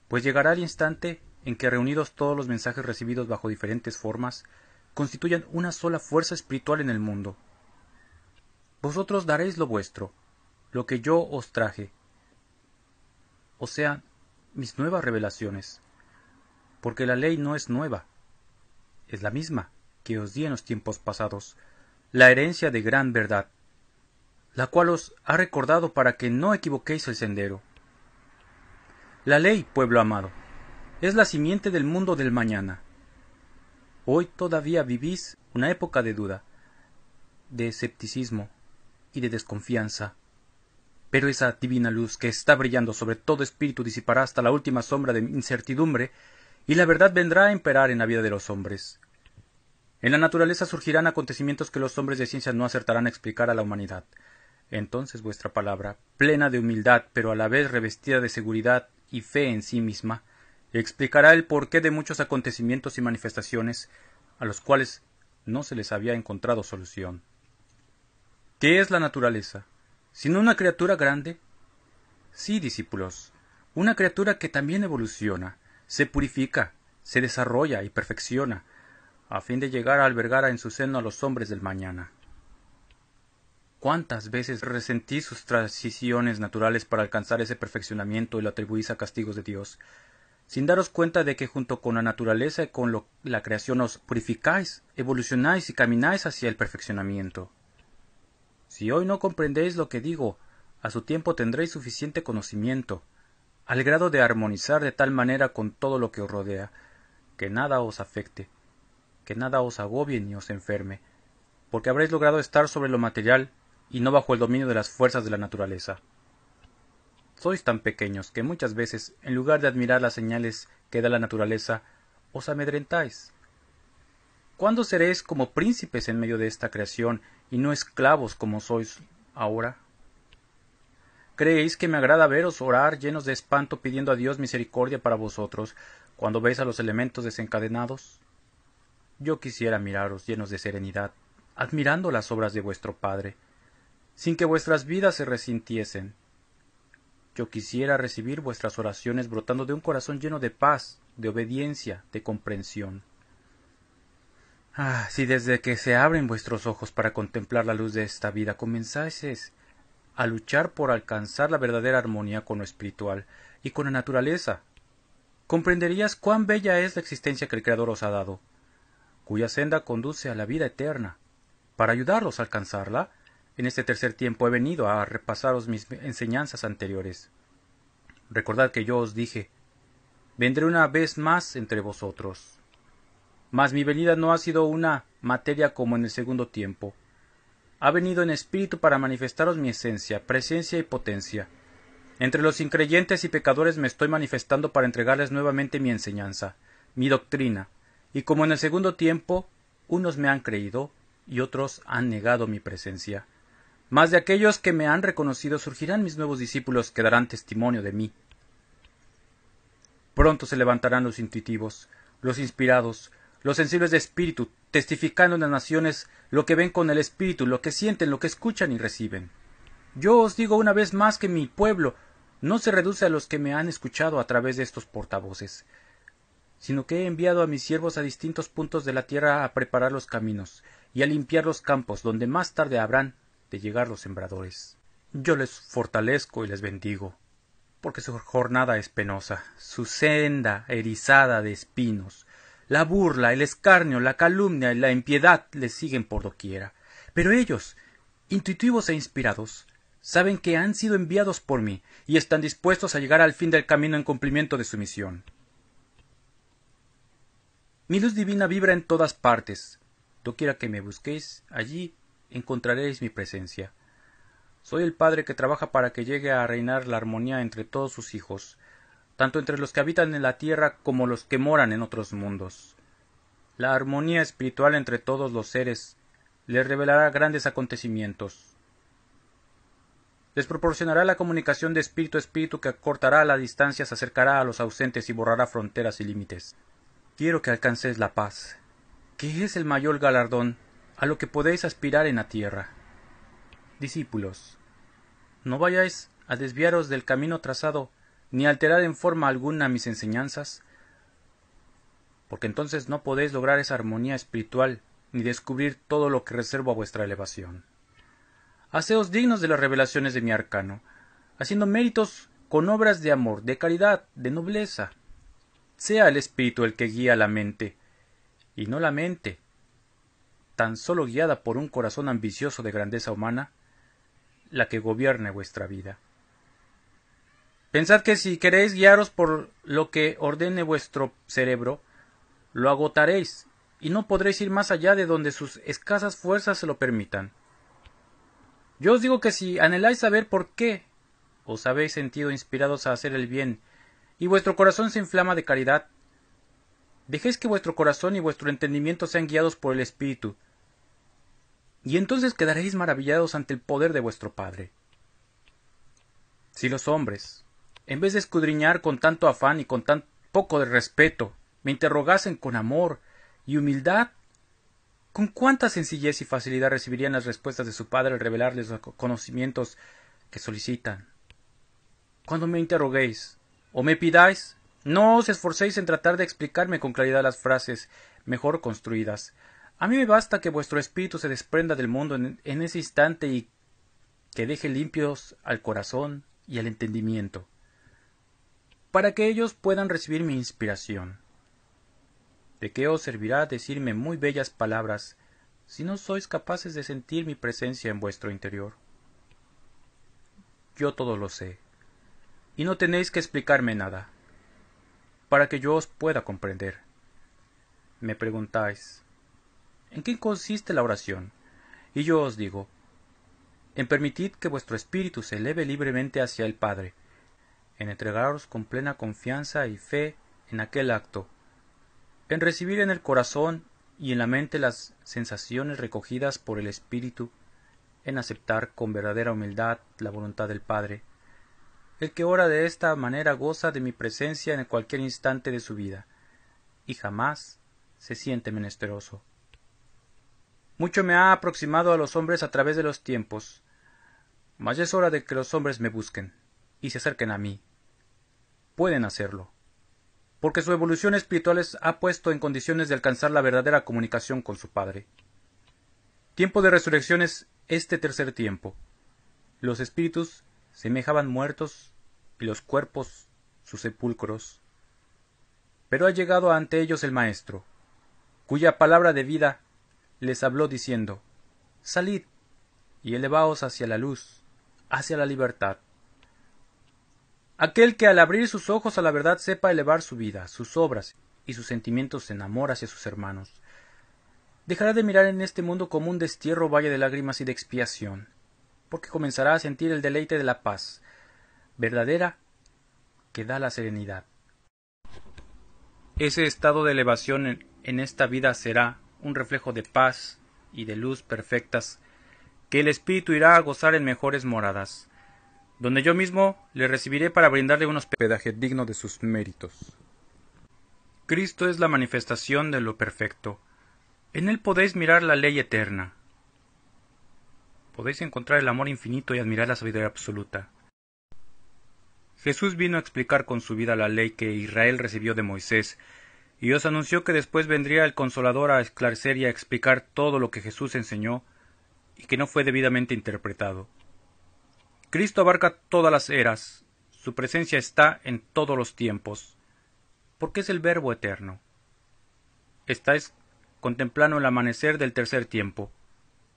Speaker 1: pues llegará el instante en que reunidos todos los mensajes recibidos bajo diferentes formas, constituyan una sola fuerza espiritual en el mundo. Vosotros daréis lo vuestro, lo que yo os traje, o sea, mis nuevas revelaciones, porque la ley no es nueva, es la misma que os di en los tiempos pasados, la herencia de gran verdad, la cual os ha recordado para que no equivoquéis el sendero. La ley, pueblo amado, es la simiente del mundo del mañana. Hoy todavía vivís una época de duda, de escepticismo y de desconfianza, pero esa divina luz que está brillando sobre todo espíritu disipará hasta la última sombra de incertidumbre, y la verdad vendrá a imperar en la vida de los hombres. En la naturaleza surgirán acontecimientos que los hombres de ciencia no acertarán a explicar a la humanidad. Entonces vuestra palabra, plena de humildad, pero a la vez revestida de seguridad y fe en sí misma, explicará el porqué de muchos acontecimientos y manifestaciones a los cuales no se les había encontrado solución. ¿Qué es la naturaleza? ¿Sino una criatura grande? Sí, discípulos, una criatura que también evoluciona, se purifica, se desarrolla y perfecciona, a fin de llegar a albergar en su seno a los hombres del mañana. ¿Cuántas veces resentí sus transiciones naturales para alcanzar ese perfeccionamiento y lo atribuís a castigos de Dios, sin daros cuenta de que junto con la naturaleza y con la creación os purificáis, evolucionáis y camináis hacia el perfeccionamiento? Si hoy no comprendéis lo que digo, a su tiempo tendréis suficiente conocimiento, al grado de armonizar de tal manera con todo lo que os rodea, que nada os afecte, que nada os agobie ni os enferme, porque habréis logrado estar sobre lo material y no bajo el dominio de las fuerzas de la naturaleza. Sois tan pequeños que muchas veces, en lugar de admirar las señales que da la naturaleza, os amedrentáis. ¿Cuándo seréis como príncipes en medio de esta creación y no esclavos como sois ahora? ¿Creéis que me agrada veros orar llenos de espanto pidiendo a Dios misericordia para vosotros cuando veis a los elementos desencadenados? Yo quisiera miraros llenos de serenidad, admirando las obras de vuestro Padre, sin que vuestras vidas se resintiesen. Yo quisiera recibir vuestras oraciones brotando de un corazón lleno de paz, de obediencia, de comprensión. Ah, si desde que se abren vuestros ojos para contemplar la luz de esta vida comenzáis a luchar por alcanzar la verdadera armonía con lo espiritual y con la naturaleza, comprenderías cuán bella es la existencia que el Creador os ha dado, cuya senda conduce a la vida eterna. Para ayudarlos a alcanzarla, en este tercer tiempo he venido a repasaros mis enseñanzas anteriores. Recordad que yo os dije, vendré una vez más entre vosotros. Mas mi venida no ha sido una materia como en el segundo tiempo. Ha venido en espíritu para manifestaros mi esencia, presencia y potencia. Entre los increyentes y pecadores me estoy manifestando para entregarles nuevamente mi enseñanza, mi doctrina, y como en el segundo tiempo, unos me han creído y otros han negado mi presencia. Mas de aquellos que me han reconocido surgirán mis nuevos discípulos que darán testimonio de mí. Pronto se levantarán los intuitivos, los inspirados, los sensibles de espíritu, testificando en las naciones lo que ven con el espíritu, lo que sienten, lo que escuchan y reciben. Yo os digo una vez más que mi pueblo no se reduce a los que me han escuchado a través de estos portavoces, sino que he enviado a mis siervos a distintos puntos de la tierra a preparar los caminos y a limpiar los campos donde más tarde habrán de llegar los sembradores. Yo les fortalezco y les bendigo, porque su jornada es penosa, su senda erizada de espinos. La burla, el escarnio, la calumnia y la impiedad les siguen por doquiera. Pero ellos, intuitivos e inspirados, saben que han sido enviados por mí y están dispuestos a llegar al fin del camino en cumplimiento de su misión. Mi luz divina vibra en todas partes. Doquiera que me busquéis, allí encontraréis mi presencia. Soy el Padre que trabaja para que llegue a reinar la armonía entre todos sus hijos, tanto entre los que habitan en la tierra como los que moran en otros mundos. La armonía espiritual entre todos los seres les revelará grandes acontecimientos. Les proporcionará la comunicación de espíritu a espíritu que acortará las distancias, acercará a los ausentes y borrará fronteras y límites. Quiero que alcancéis la paz, que es el mayor galardón a lo que podéis aspirar en la tierra.
Speaker 2: Discípulos, no vayáis a desviaros del camino trazado, ni a alterar en forma alguna mis enseñanzas, porque entonces no podéis lograr esa armonía espiritual, ni descubrir todo lo que reservo a vuestra elevación. Haceos dignos de las revelaciones de mi arcano, haciendo méritos con obras de amor, de caridad, de nobleza. Sea el espíritu el que guía la mente, y no la mente, tan solo guiada por un corazón ambicioso de grandeza humana, la que gobierne vuestra vida. Pensad que si queréis guiaros por lo que ordene vuestro cerebro, lo agotaréis, y no podréis ir más allá de donde sus escasas fuerzas se lo permitan. Yo os digo que si anheláis saber por qué os habéis sentido inspirados a hacer el bien, y vuestro corazón se inflama de caridad, dejéis que vuestro corazón y vuestro entendimiento sean guiados por el Espíritu, y entonces quedaréis maravillados ante el poder de vuestro Padre. Si los hombres, en vez de escudriñar con tanto afán y con tan poco de respeto, me interrogasen con amor y humildad, ¿con cuánta sencillez y facilidad recibirían las respuestas de su Padre al revelarles los conocimientos que solicitan? Cuando me interroguéis o me pidáis, no os esforcéis en tratar de explicarme con claridad las frases mejor construidas. A mí me basta que vuestro espíritu se desprenda del mundo en ese instante y que deje limpios al corazón y al entendimiento, para que ellos puedan recibir mi inspiración. ¿De qué os servirá decirme muy bellas palabras si no sois capaces de sentir mi presencia en vuestro interior? Yo todo lo sé, y no tenéis que explicarme nada, para que yo os pueda comprender. Me preguntáis, ¿en qué consiste la oración? Y yo os digo, en permitid que vuestro espíritu se eleve libremente hacia el Padre, en entregaros con plena confianza y fe en aquel acto, en recibir en el corazón y en la mente las sensaciones recogidas por el Espíritu, en aceptar con verdadera humildad la voluntad del Padre. El que ora de esta manera goza de mi presencia en cualquier instante de su vida, y jamás se siente menesteroso. Mucho me ha aproximado a los hombres a través de los tiempos, mas ya es hora de que los hombres me busquen y se acerquen a mí. Pueden hacerlo, porque su evolución espiritual les ha puesto en condiciones de alcanzar la verdadera comunicación con su Padre. Tiempo de resurrección es este tercer tiempo. Los espíritus semejaban muertos y los cuerpos sus sepulcros. Pero ha llegado ante ellos el Maestro, cuya palabra de vida les habló diciendo: salid y elevaos hacia la luz, hacia la libertad. Aquel que al abrir sus ojos a la verdad sepa elevar su vida, sus obras y sus sentimientos en amor hacia sus hermanos, dejará de mirar en este mundo como un destierro valle de lágrimas y de expiación, porque comenzará a sentir el deleite de la paz verdadera que da la serenidad. Ese estado de elevación en esta vida será un reflejo de paz y de luz perfectas que el espíritu irá a gozar en mejores moradas, donde yo mismo le recibiré para brindarle un hospedaje digno de sus méritos. Cristo es la manifestación de lo perfecto. En él podéis mirar la ley eterna. Podéis encontrar el amor infinito y admirar la sabiduría absoluta. Jesús vino a explicar con su vida la ley que Israel recibió de Moisés, y os anunció que después vendría el Consolador a esclarecer y a explicar todo lo que Jesús enseñó y que no fue debidamente interpretado. Cristo abarca todas las eras, su presencia está en todos los tiempos, porque es el Verbo eterno. Estáis contemplando el amanecer del tercer tiempo,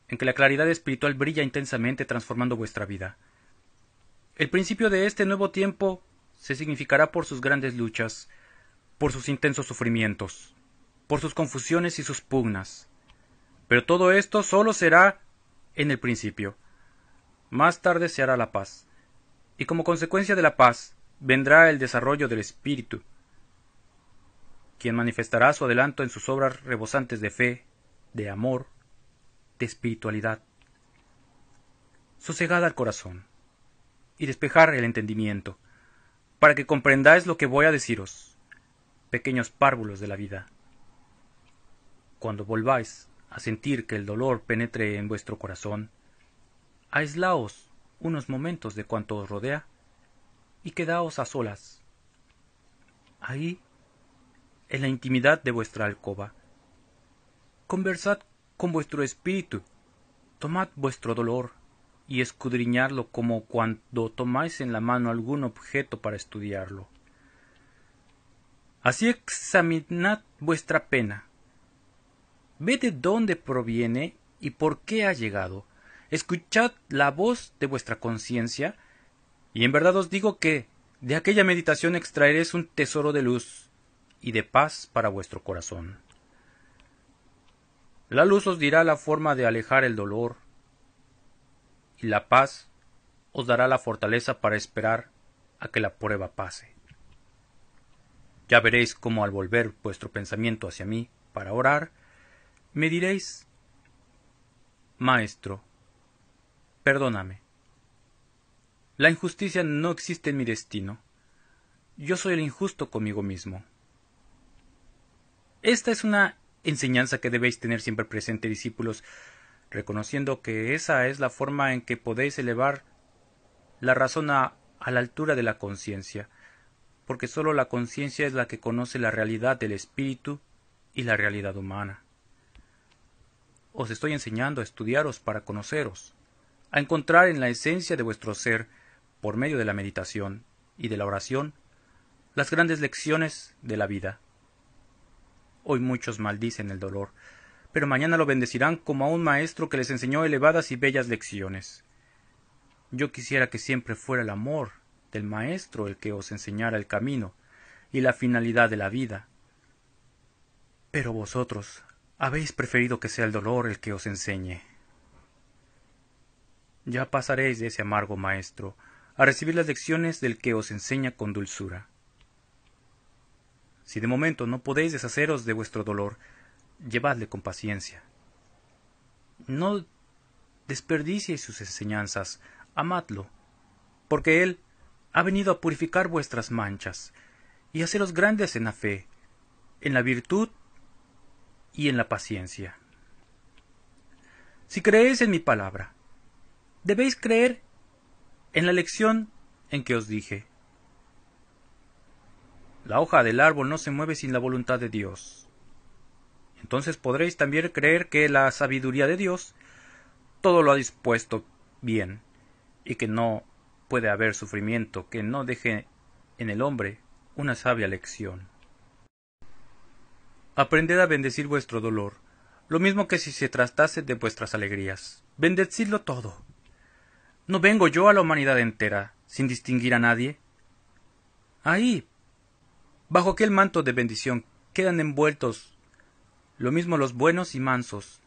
Speaker 2: en que la claridad espiritual brilla intensamente transformando vuestra vida. El principio de este nuevo tiempo se significará por sus grandes luchas, por sus intensos sufrimientos, por sus confusiones y sus pugnas. Pero todo esto solo será en el principio. Más tarde se hará la paz, y como consecuencia de la paz vendrá el desarrollo del espíritu, quien manifestará su adelanto en sus obras rebosantes de fe, de amor, de espiritualidad. Sosegad al corazón y despejar el entendimiento, para que comprendáis lo que voy a deciros, pequeños párvulos de la vida. Cuando volváis a sentir que el dolor penetre en vuestro corazón, aislaos unos momentos de cuanto os rodea y quedaos a solas. Ahí, en la intimidad de vuestra alcoba, conversad con vuestro espíritu, tomad vuestro dolor y escudriñadlo como cuando tomáis en la mano algún objeto para estudiarlo. Así examinad vuestra pena. Ved de dónde proviene y por qué ha llegado. Escuchad la voz de vuestra conciencia, y en verdad os digo que de aquella meditación extraeréis un tesoro de luz y de paz para vuestro corazón. La luz os dirá la forma de alejar el dolor, y la paz os dará la fortaleza para esperar a que la prueba pase. Ya veréis cómo al volver vuestro pensamiento hacia mí para orar, me diréis: Maestro, perdóname. La injusticia no existe en mi destino. Yo soy el injusto conmigo mismo. Esta es una enseñanza que debéis tener siempre presente, discípulos, reconociendo que esa es la forma en que podéis elevar la razón a la altura de la conciencia, porque sólo la conciencia es la que conoce la realidad del espíritu y la realidad humana. Os estoy enseñando a estudiaros para conoceros, a encontrar en la esencia de vuestro ser, por medio de la meditación y de la oración, las grandes lecciones de la vida. Hoy muchos maldicen el dolor, pero mañana lo bendecirán como a un maestro que les enseñó elevadas y bellas lecciones. Yo quisiera que siempre fuera el amor del maestro el que os enseñara el camino y la finalidad de la vida. Pero vosotros habéis preferido que sea el dolor el que os enseñe. Ya pasaréis de ese amargo maestro a recibir las lecciones del que os enseña con dulzura. Si de momento no podéis deshaceros de vuestro dolor, llevadle con paciencia. No desperdiciéis sus enseñanzas, amadlo, porque él ha venido a purificar vuestras manchas y a haceros grandes en la fe, en la virtud y en la paciencia. Si creéis en mi palabra, debéis creer en la lección en que os dije. La hoja del árbol no se mueve sin la voluntad de Dios. Entonces podréis también creer que la sabiduría de Dios todo lo ha dispuesto bien, y que no puede haber sufrimiento que no deje en el hombre una sabia lección. Aprended a bendecir vuestro dolor, lo mismo que si se tratase de vuestras alegrías. Bendecidlo todo. ¿No vengo yo a la humanidad entera, sin distinguir a nadie? Ahí, bajo aquel manto de bendición, quedan envueltos lo mismo los buenos y mansos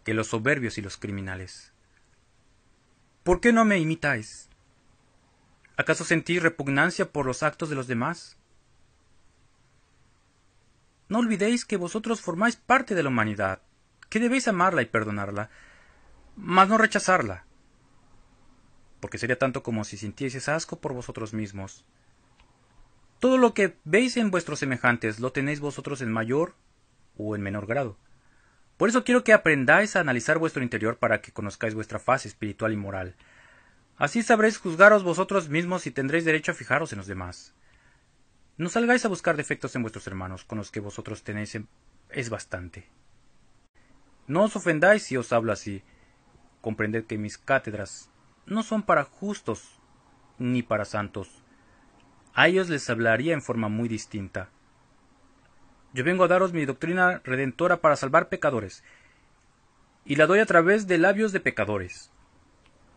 Speaker 2: que los soberbios y los criminales. ¿Por qué no me imitáis? ¿Acaso sentís repugnancia por los actos de los demás? No olvidéis que vosotros formáis parte de la humanidad, que debéis amarla y perdonarla, mas no rechazarla, porque sería tanto como si sintieseis asco por vosotros mismos. Todo lo que veis en vuestros semejantes lo tenéis vosotros en mayor o en menor grado. Por eso quiero que aprendáis a analizar vuestro interior para que conozcáis vuestra fase espiritual y moral. Así sabréis juzgaros vosotros mismos y tendréis derecho a fijaros en los demás. No salgáis a buscar defectos en vuestros hermanos, con los que vosotros tenéis es bastante. No os ofendáis si os hablo así. Comprended que mis cátedras no son para justos ni para santos. A ellos les hablaría en forma muy distinta. Yo vengo a daros mi doctrina redentora para salvar pecadores, y la doy a través de labios de pecadores.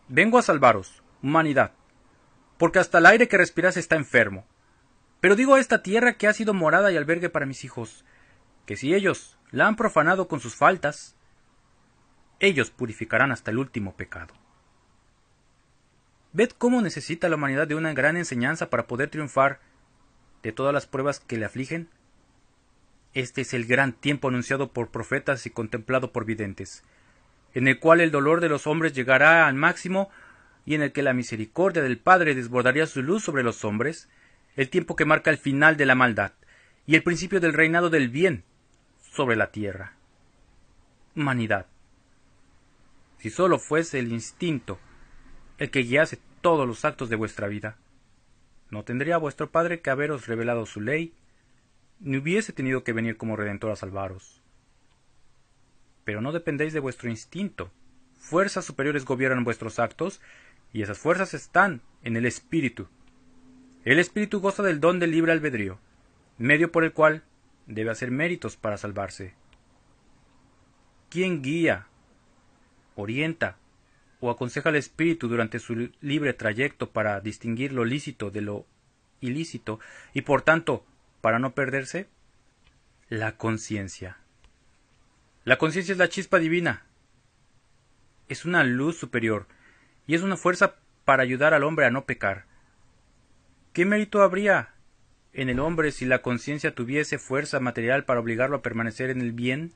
Speaker 2: Vengo a salvaros, humanidad, porque hasta el aire que respiráis está enfermo. Pero digo a esta tierra que ha sido morada y albergue para mis hijos, que si ellos la han profanado con sus faltas, ellos purificarán hasta el último pecado. Ved cómo necesita la humanidad de una gran enseñanza para poder triunfar de todas las pruebas que le afligen. Este es el gran tiempo anunciado por profetas y contemplado por videntes, en el cual el dolor de los hombres llegará al máximo y en el que la misericordia del Padre desbordaría su luz sobre los hombres, el tiempo que marca el final de la maldad y el principio del reinado del bien sobre la tierra. Humanidad, si sólo fuese el instinto el que guiase todos los actos de vuestra vida, no tendría vuestro Padre que haberos revelado su ley, ni hubiese tenido que venir como Redentor a salvaros. Pero no dependéis de vuestro instinto. Fuerzas superiores gobiernan vuestros actos, y esas fuerzas están en el Espíritu. El Espíritu goza del don del libre albedrío, medio por el cual debe hacer méritos para salvarse. ¿Quién guía, orienta o aconseja al Espíritu durante su libre trayecto para distinguir lo lícito de lo ilícito y por tanto para no perderse? La conciencia. La conciencia es la chispa divina. Es una luz superior y es una fuerza para ayudar al hombre a no pecar. ¿Qué mérito habría en el hombre si la conciencia tuviese fuerza material para obligarlo a permanecer en el bien?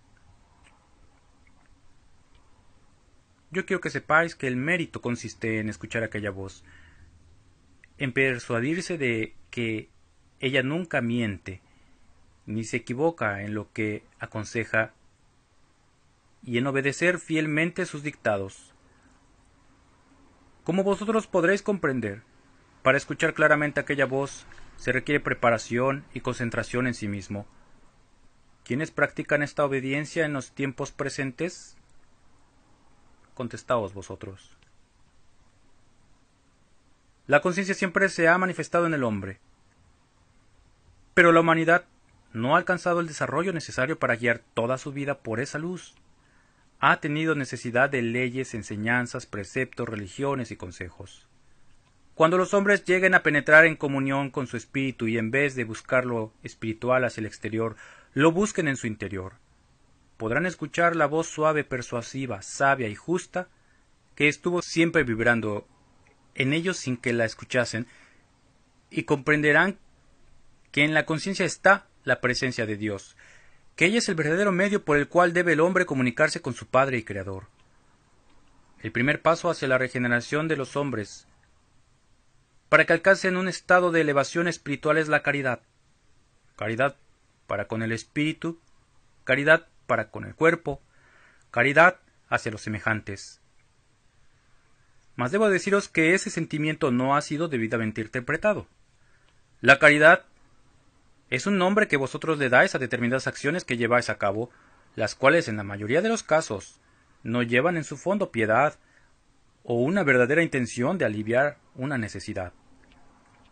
Speaker 2: Yo quiero que sepáis que el mérito consiste en escuchar aquella voz, en persuadirse de que ella nunca miente, ni se equivoca en lo que aconseja, y en obedecer fielmente sus dictados. Como vosotros podréis comprender, para escuchar claramente aquella voz se requiere preparación y concentración en sí mismo. ¿Quiénes practican esta obediencia en los tiempos presentes? Contestaos vosotros. La conciencia siempre se ha manifestado en el hombre, pero la humanidad no ha alcanzado el desarrollo necesario para guiar toda su vida por esa luz. Ha tenido necesidad de leyes, enseñanzas, preceptos, religiones y consejos. Cuando los hombres lleguen a penetrar en comunión con su espíritu y en vez de buscar lo espiritual hacia el exterior, lo busquen en su interior, podrán escuchar la voz suave, persuasiva, sabia y justa que estuvo siempre vibrando en ellos sin que la escuchasen, y comprenderán que en la conciencia está la presencia de Dios, que ella es el verdadero medio por el cual debe el hombre comunicarse con su Padre y Creador. El primer paso hacia la regeneración de los hombres, para que alcancen un estado de elevación espiritual, es la caridad. Caridad para con el espíritu, caridad para con el cuerpo, caridad hacia los semejantes. Mas debo deciros que ese sentimiento no ha sido debidamente interpretado. La caridad es un nombre que vosotros le dais a determinadas acciones que lleváis a cabo, las cuales en la mayoría de los casos no llevan en su fondo piedad o una verdadera intención de aliviar una necesidad.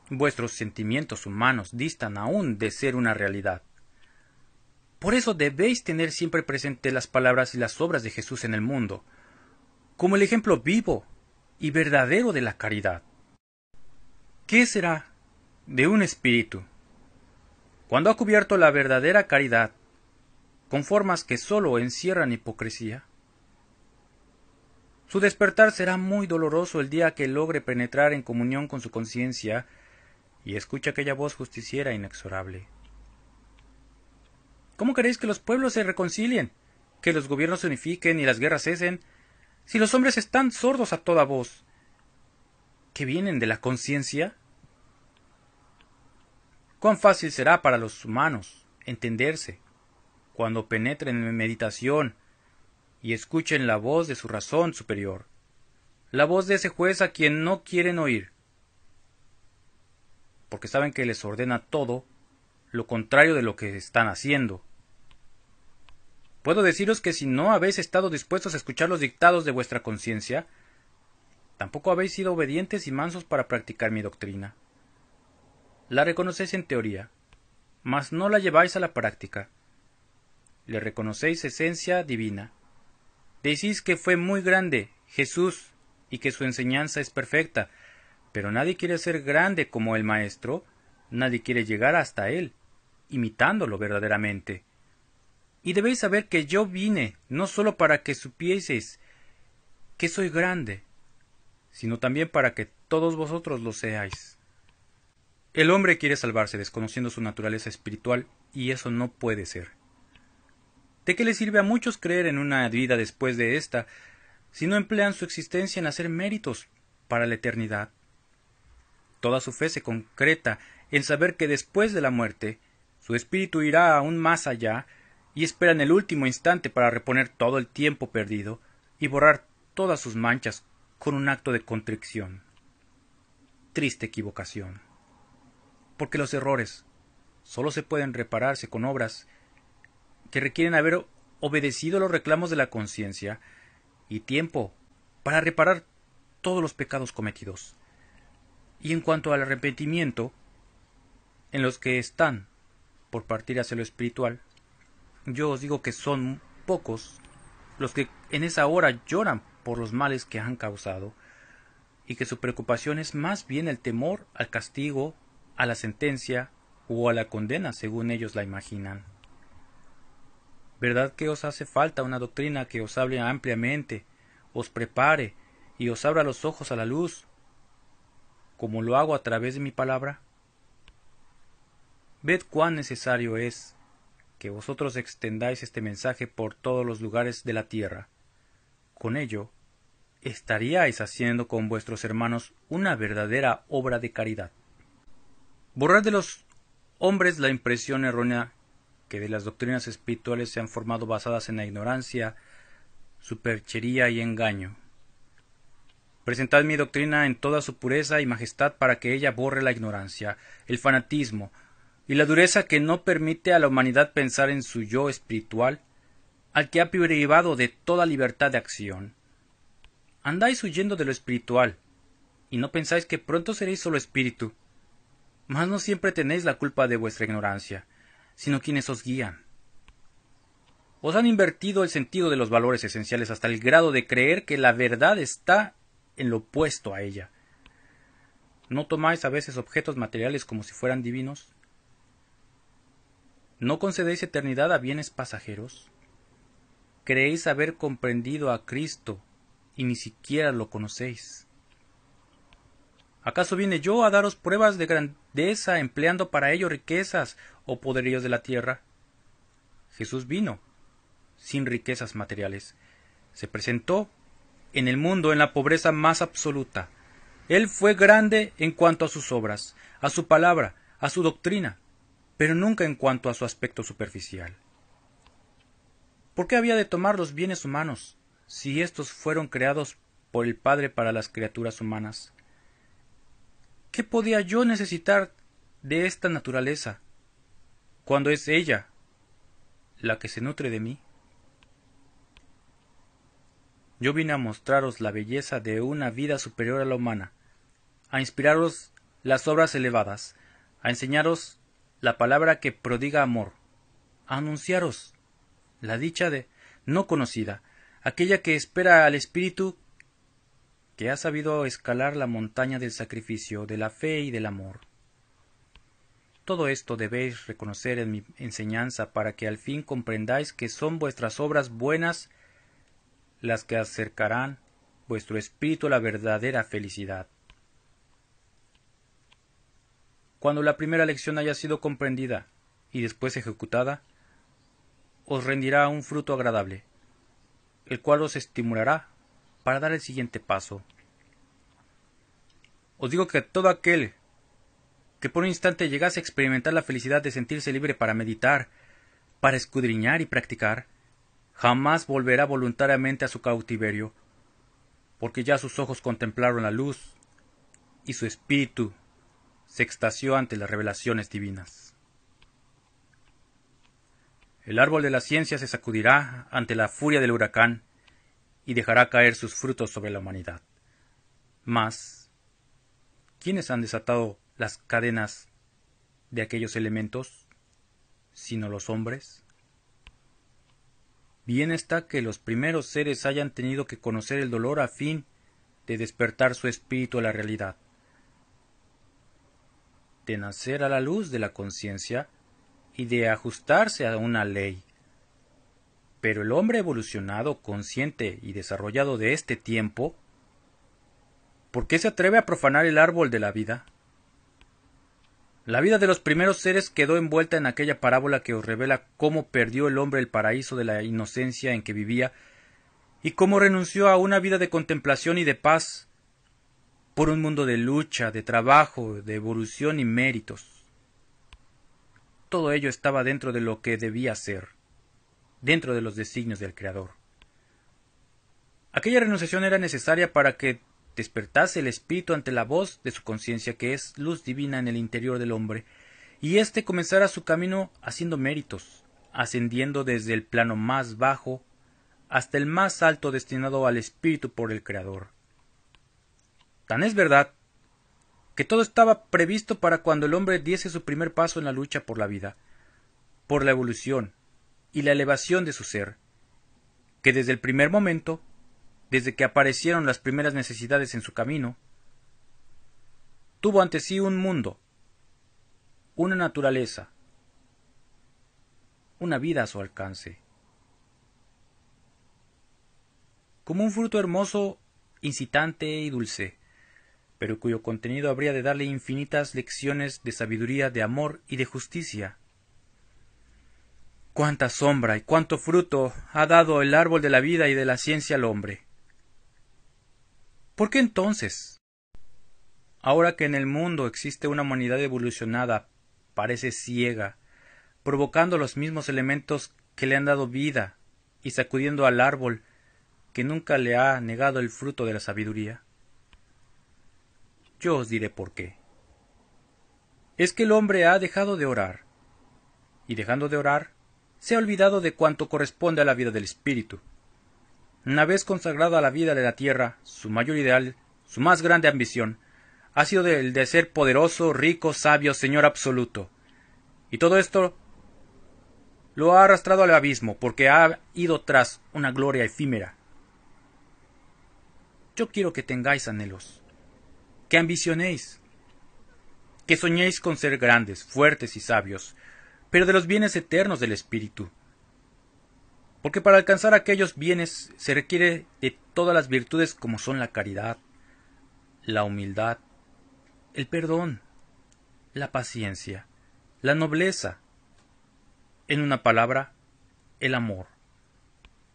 Speaker 2: Vuestros sentimientos humanos distan aún de ser una realidad. Por eso debéis tener siempre presente las palabras y las obras de Jesús en el mundo, como el ejemplo vivo y verdadero de la caridad. ¿Qué será de un espíritu cuando ha cubierto la verdadera caridad con formas que sólo encierran hipocresía? Su despertar será muy doloroso el día que logre penetrar en comunión con su conciencia y escuche aquella voz justiciera e inexorable. ¿Cómo queréis que los pueblos se reconcilien, que los gobiernos se unifiquen y las guerras cesen, si los hombres están sordos a toda voz que vienen de la conciencia? ¿Cuán fácil será para los humanos entenderse cuando penetren en meditación y escuchen la voz de su razón superior, la voz de ese juez a quien no quieren oír, porque saben que les ordena todo lo contrario de lo que están haciendo? Puedo deciros que si no habéis estado dispuestos a escuchar los dictados de vuestra conciencia, tampoco habéis sido obedientes y mansos para practicar mi doctrina. La reconocéis en teoría, mas no la lleváis a la práctica. Le reconocéis esencia divina. Decís que fue muy grande Jesús y que su enseñanza es perfecta, pero nadie quiere ser grande como el Maestro, nadie quiere llegar hasta él, imitándolo verdaderamente. Y debéis saber que yo vine no sólo para que supieseis que soy grande, sino también para que todos vosotros lo seáis. El hombre quiere salvarse desconociendo su naturaleza espiritual, y eso no puede ser. ¿De qué le sirve a muchos creer en una vida después de esta, si no emplean su existencia en hacer méritos para la eternidad? Toda su fe se concreta en saber que después de la muerte, su espíritu irá aún más allá y espera en el último instante para reponer todo el tiempo perdido y borrar todas sus manchas con un acto de contrición. Triste equivocación. Porque los errores solo se pueden repararse con obras que requieren haber obedecido los reclamos de la conciencia y tiempo para reparar todos los pecados cometidos. Y en cuanto al arrepentimiento, en los que están por partir hacia lo espiritual, yo os digo que son pocos los que en esa hora lloran por los males que han causado, y que su preocupación es más bien el temor al castigo, a la sentencia o a la condena, según ellos la imaginan. ¿Verdad que os hace falta una doctrina que os hable ampliamente, os prepare y os abra los ojos a la luz, como lo hago a través de mi palabra? Ved cuán necesario es que vosotros extendáis este mensaje por todos los lugares de la tierra. Con ello, estaríais haciendo con vuestros hermanos una verdadera obra de caridad. Borrar de los hombres la impresión errónea que de las doctrinas espirituales se han formado basadas en la ignorancia, superchería y engaño. Presentad mi doctrina en toda su pureza y majestad para que ella borre la ignorancia, el fanatismo y la dureza que no permite a la humanidad pensar en su yo espiritual, al que ha privado de toda libertad de acción. Andáis huyendo de lo espiritual, y no pensáis que pronto seréis solo espíritu. Mas no siempre tenéis la culpa de vuestra ignorancia, sino quienes os guían. Os han invertido el sentido de los valores esenciales hasta el grado de creer que la verdad está en lo opuesto a ella. ¿No tomáis a veces objetos materiales como si fueran divinos? ¿No concedéis eternidad a bienes pasajeros? ¿Creéis haber comprendido a Cristo y ni siquiera lo conocéis? ¿Acaso vine yo a daros pruebas de grandeza empleando para ello riquezas o poderíos de la tierra? Jesús vino sin riquezas materiales. Se presentó en el mundo en la pobreza más absoluta. Él fue grande en cuanto a sus obras, a su palabra, a su doctrina, pero nunca en cuanto a su aspecto superficial. ¿Por qué había de tomar los bienes humanos, si éstos fueron creados por el Padre para las criaturas humanas? ¿Qué podía yo necesitar de esta naturaleza, cuando es ella la que se nutre de mí? Yo vine a mostraros la belleza de una vida superior a la humana, a inspiraros las obras elevadas, a enseñaros la palabra que prodiga amor, a anunciaros la dicha de no conocida, aquella que espera al espíritu que ha sabido escalar la montaña del sacrificio, de la fe y del amor. Todo esto debéis reconocer en mi enseñanza para que al fin comprendáis que son vuestras obras buenas las que acercarán vuestro espíritu a la verdadera felicidad. Cuando la primera lección haya sido comprendida y después ejecutada, os rendirá un fruto agradable, el cual os estimulará para dar el siguiente paso. Os digo que todo aquel que por un instante llegase a experimentar la felicidad de sentirse libre para meditar, para escudriñar y practicar, jamás volverá voluntariamente a su cautiverio, porque ya sus ojos contemplaron la luz y su espíritu se extasió ante las revelaciones divinas. El árbol de la ciencia se sacudirá ante la furia del huracán y dejará caer sus frutos sobre la humanidad. Mas, ¿quiénes han desatado las cadenas de aquellos elementos, sino los hombres? Bien está que los primeros seres hayan tenido que conocer el dolor a fin de despertar su espíritu a la realidad, de nacer a la luz de la conciencia y de ajustarse a una ley. Pero el hombre evolucionado, consciente y desarrollado de este tiempo, ¿por qué se atreve a profanar el árbol de la vida? La vida de los primeros seres quedó envuelta en aquella parábola que os revela cómo perdió el hombre el paraíso de la inocencia en que vivía y cómo renunció a una vida de contemplación y de paz por un mundo de lucha, de trabajo, de evolución y méritos. Todo ello estaba dentro de lo que debía ser, dentro de los designios del Creador. Aquella renunciación era necesaria para que despertase el espíritu ante la voz de su conciencia, que es luz divina en el interior del hombre, y éste comenzara su camino haciendo méritos, ascendiendo desde el plano más bajo hasta el más alto destinado al espíritu por el Creador. Tan es verdad que todo estaba previsto para cuando el hombre diese su primer paso en la lucha por la vida, por la evolución y la elevación de su ser, que desde el primer momento, desde que aparecieron las primeras necesidades en su camino, tuvo ante sí un mundo, una naturaleza, una vida a su alcance. Como un fruto hermoso, incitante y dulce, pero cuyo contenido habría de darle infinitas lecciones de sabiduría, de amor y de justicia. Cuánta sombra y cuánto fruto ha dado el árbol de la vida y de la ciencia al hombre. ¿Por qué entonces, ahora que en el mundo existe una humanidad evolucionada, parece ciega, provocando los mismos elementos que le han dado vida y sacudiendo al árbol que nunca le ha negado el fruto de la sabiduría? Yo os diré por qué. Es que el hombre ha dejado de orar, y dejando de orar, se ha olvidado de cuanto corresponde a la vida del espíritu. Una vez consagrado a la vida de la tierra, su mayor ideal, su más grande ambición, ha sido el de ser poderoso, rico, sabio, señor absoluto. Y todo esto lo ha arrastrado al abismo, porque ha ido tras una gloria efímera. Yo quiero que tengáis anhelos, que ambicionéis, que soñéis con ser grandes, fuertes y sabios, pero de los bienes eternos del espíritu. Porque para alcanzar aquellos bienes se requiere de todas las virtudes como son la caridad, la humildad, el perdón, la paciencia, la nobleza, en una palabra, el amor.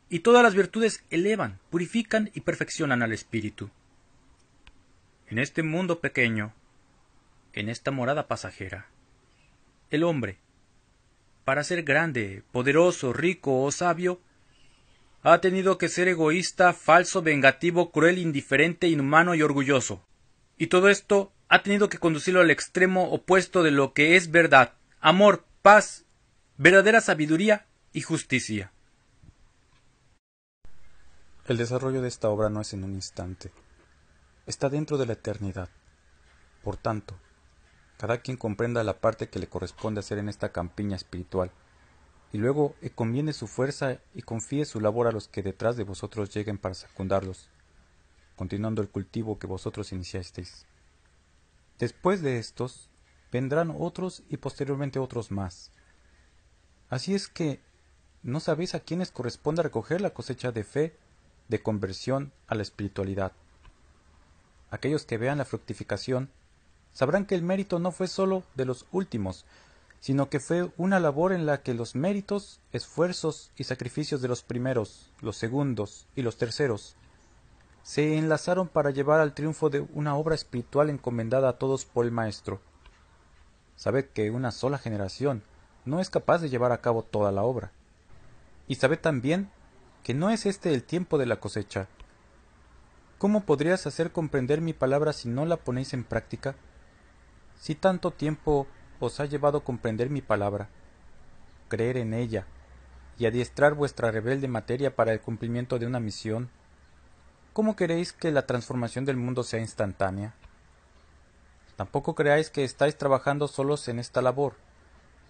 Speaker 2: Y todas las virtudes elevan, purifican y perfeccionan al espíritu. En este mundo pequeño, en esta morada pasajera, el hombre, para ser grande, poderoso, rico o sabio, ha tenido que ser egoísta, falso, vengativo, cruel, indiferente, inhumano y orgulloso. Y todo esto ha tenido que conducirlo al extremo opuesto de lo que es verdad, amor, paz, verdadera sabiduría y justicia.
Speaker 1: El desarrollo de esta obra no es en un instante. Está dentro de la eternidad. Por tanto, cada quien comprenda la parte que le corresponde hacer en esta campiña espiritual, y luego encomiende su fuerza y confíe su labor a los que detrás de vosotros lleguen para secundarlos, continuando el cultivo que vosotros iniciasteis. Después de estos, vendrán otros y posteriormente otros más. Así es que, ¿no sabéis a quiénes corresponde recoger la cosecha de fe, de conversión a la espiritualidad? Aquellos que vean la fructificación sabrán que el mérito no fue sólo de los últimos, sino que fue una labor en la que los méritos, esfuerzos y sacrificios de los primeros, los segundos y los terceros se enlazaron para llevar al triunfo de una obra espiritual encomendada a todos por el Maestro. Sabed que una sola generación no es capaz de llevar a cabo toda la obra. Y sabed también que no es este el tiempo de la cosecha. ¿Cómo podrías hacer comprender mi palabra si no la ponéis en práctica? Si tanto tiempo os ha llevado comprender mi palabra, creer en ella y adiestrar vuestra rebelde materia para el cumplimiento de una misión, ¿cómo queréis que la transformación del mundo sea instantánea? Tampoco creáis que estáis trabajando solos en esta labor,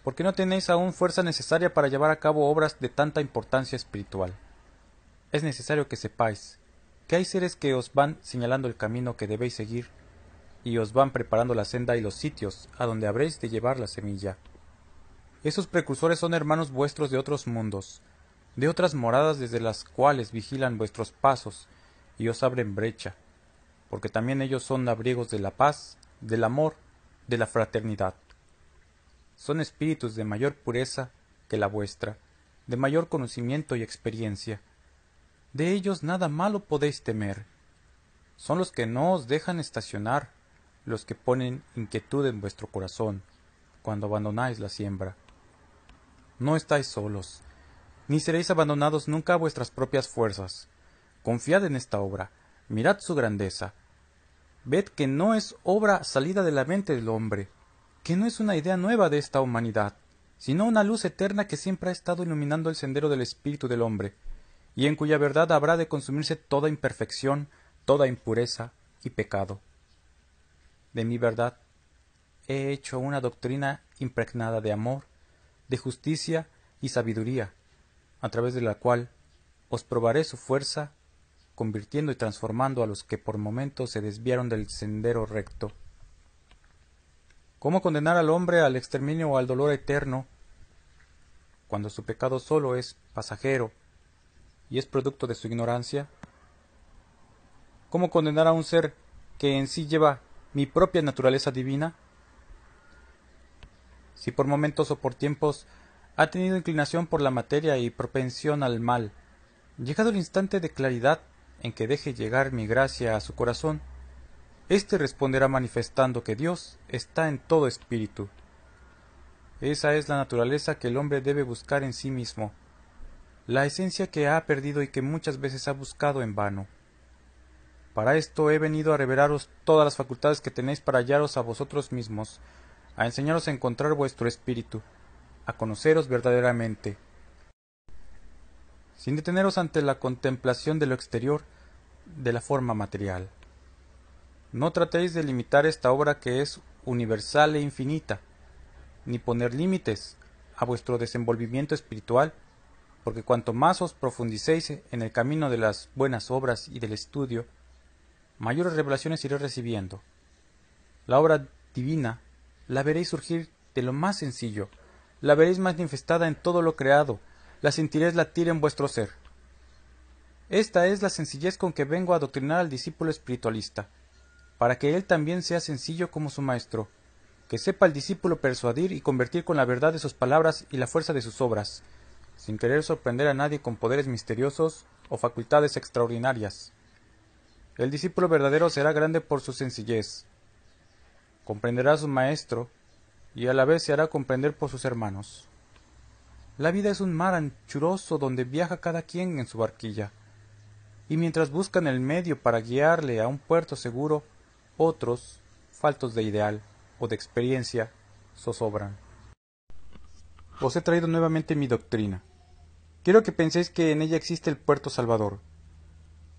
Speaker 1: porque no tenéis aún fuerza necesaria para llevar a cabo obras de tanta importancia espiritual. Es necesario que sepáis que hay seres que os van señalando el camino que debéis seguir y os van preparando la senda y los sitios a donde habréis de llevar la semilla. Esos precursores son hermanos vuestros de otros mundos, de otras moradas desde las cuales vigilan vuestros pasos y os abren brecha, porque también ellos son abrigos de la paz, del amor, de la fraternidad. Son espíritus de mayor pureza que la vuestra, de mayor conocimiento y experiencia. De ellos nada malo podéis temer. Son los que no os dejan estacionar, los que ponen inquietud en vuestro corazón, cuando abandonáis la siembra. No estáis solos, ni seréis abandonados nunca a vuestras propias fuerzas, Confiad en esta obra, mirad su grandeza. Ved que no es obra salida de la mente del hombre, que no es una idea nueva de esta humanidad, sino una luz eterna que siempre ha estado iluminando el sendero del espíritu del hombre, y en cuya verdad habrá de consumirse toda imperfección, toda impureza y pecado. De mi verdad he hecho una doctrina impregnada de amor, de justicia y sabiduría, a través de la cual os probaré su fuerza, convirtiendo y transformando a los que por momentos se desviaron del sendero recto. ¿Cómo condenar al hombre al exterminio o al dolor eterno, cuando su pecado solo es pasajero y es producto de su ignorancia? ¿Cómo condenar a un ser que en sí lleva mi propia naturaleza divina? Si por momentos o por tiempos ha tenido inclinación por la materia y propensión al mal, llegado el instante de claridad en que deje llegar mi gracia a su corazón, éste responderá manifestando que Dios está en todo espíritu. Esa es la naturaleza que el hombre debe buscar en sí mismo, la esencia que ha perdido y que muchas veces ha buscado en vano. Para esto he venido a revelaros todas las facultades que tenéis para hallaros a vosotros mismos, a enseñaros a encontrar vuestro espíritu, a conoceros verdaderamente, sin deteneros ante la contemplación de lo exterior, de la forma material. No tratéis de limitar esta obra que es universal e infinita, ni poner límites a vuestro desenvolvimiento espiritual, porque cuanto más os profundicéis en el camino de las buenas obras y del estudio, mayores revelaciones iréis recibiendo. La obra divina la veréis surgir de lo más sencillo, la veréis manifestada en todo lo creado, la sentiréis latir en vuestro ser. Esta es la sencillez con que vengo a adoctrinar al discípulo espiritualista, para que él también sea sencillo como su maestro, que sepa el discípulo persuadir y convertir con la verdad de sus palabras y la fuerza de sus obras, sin querer sorprender a nadie con poderes misteriosos o facultades extraordinarias. El discípulo verdadero será grande por su sencillez, comprenderá a su maestro y a la vez se hará comprender por sus hermanos. La vida es un mar anchuroso donde viaja cada quien en su barquilla, y mientras buscan el medio para guiarle a un puerto seguro, otros, faltos de ideal o de experiencia, zozobran. Os he traído nuevamente mi doctrina. Quiero que penséis que en ella existe el puerto salvador.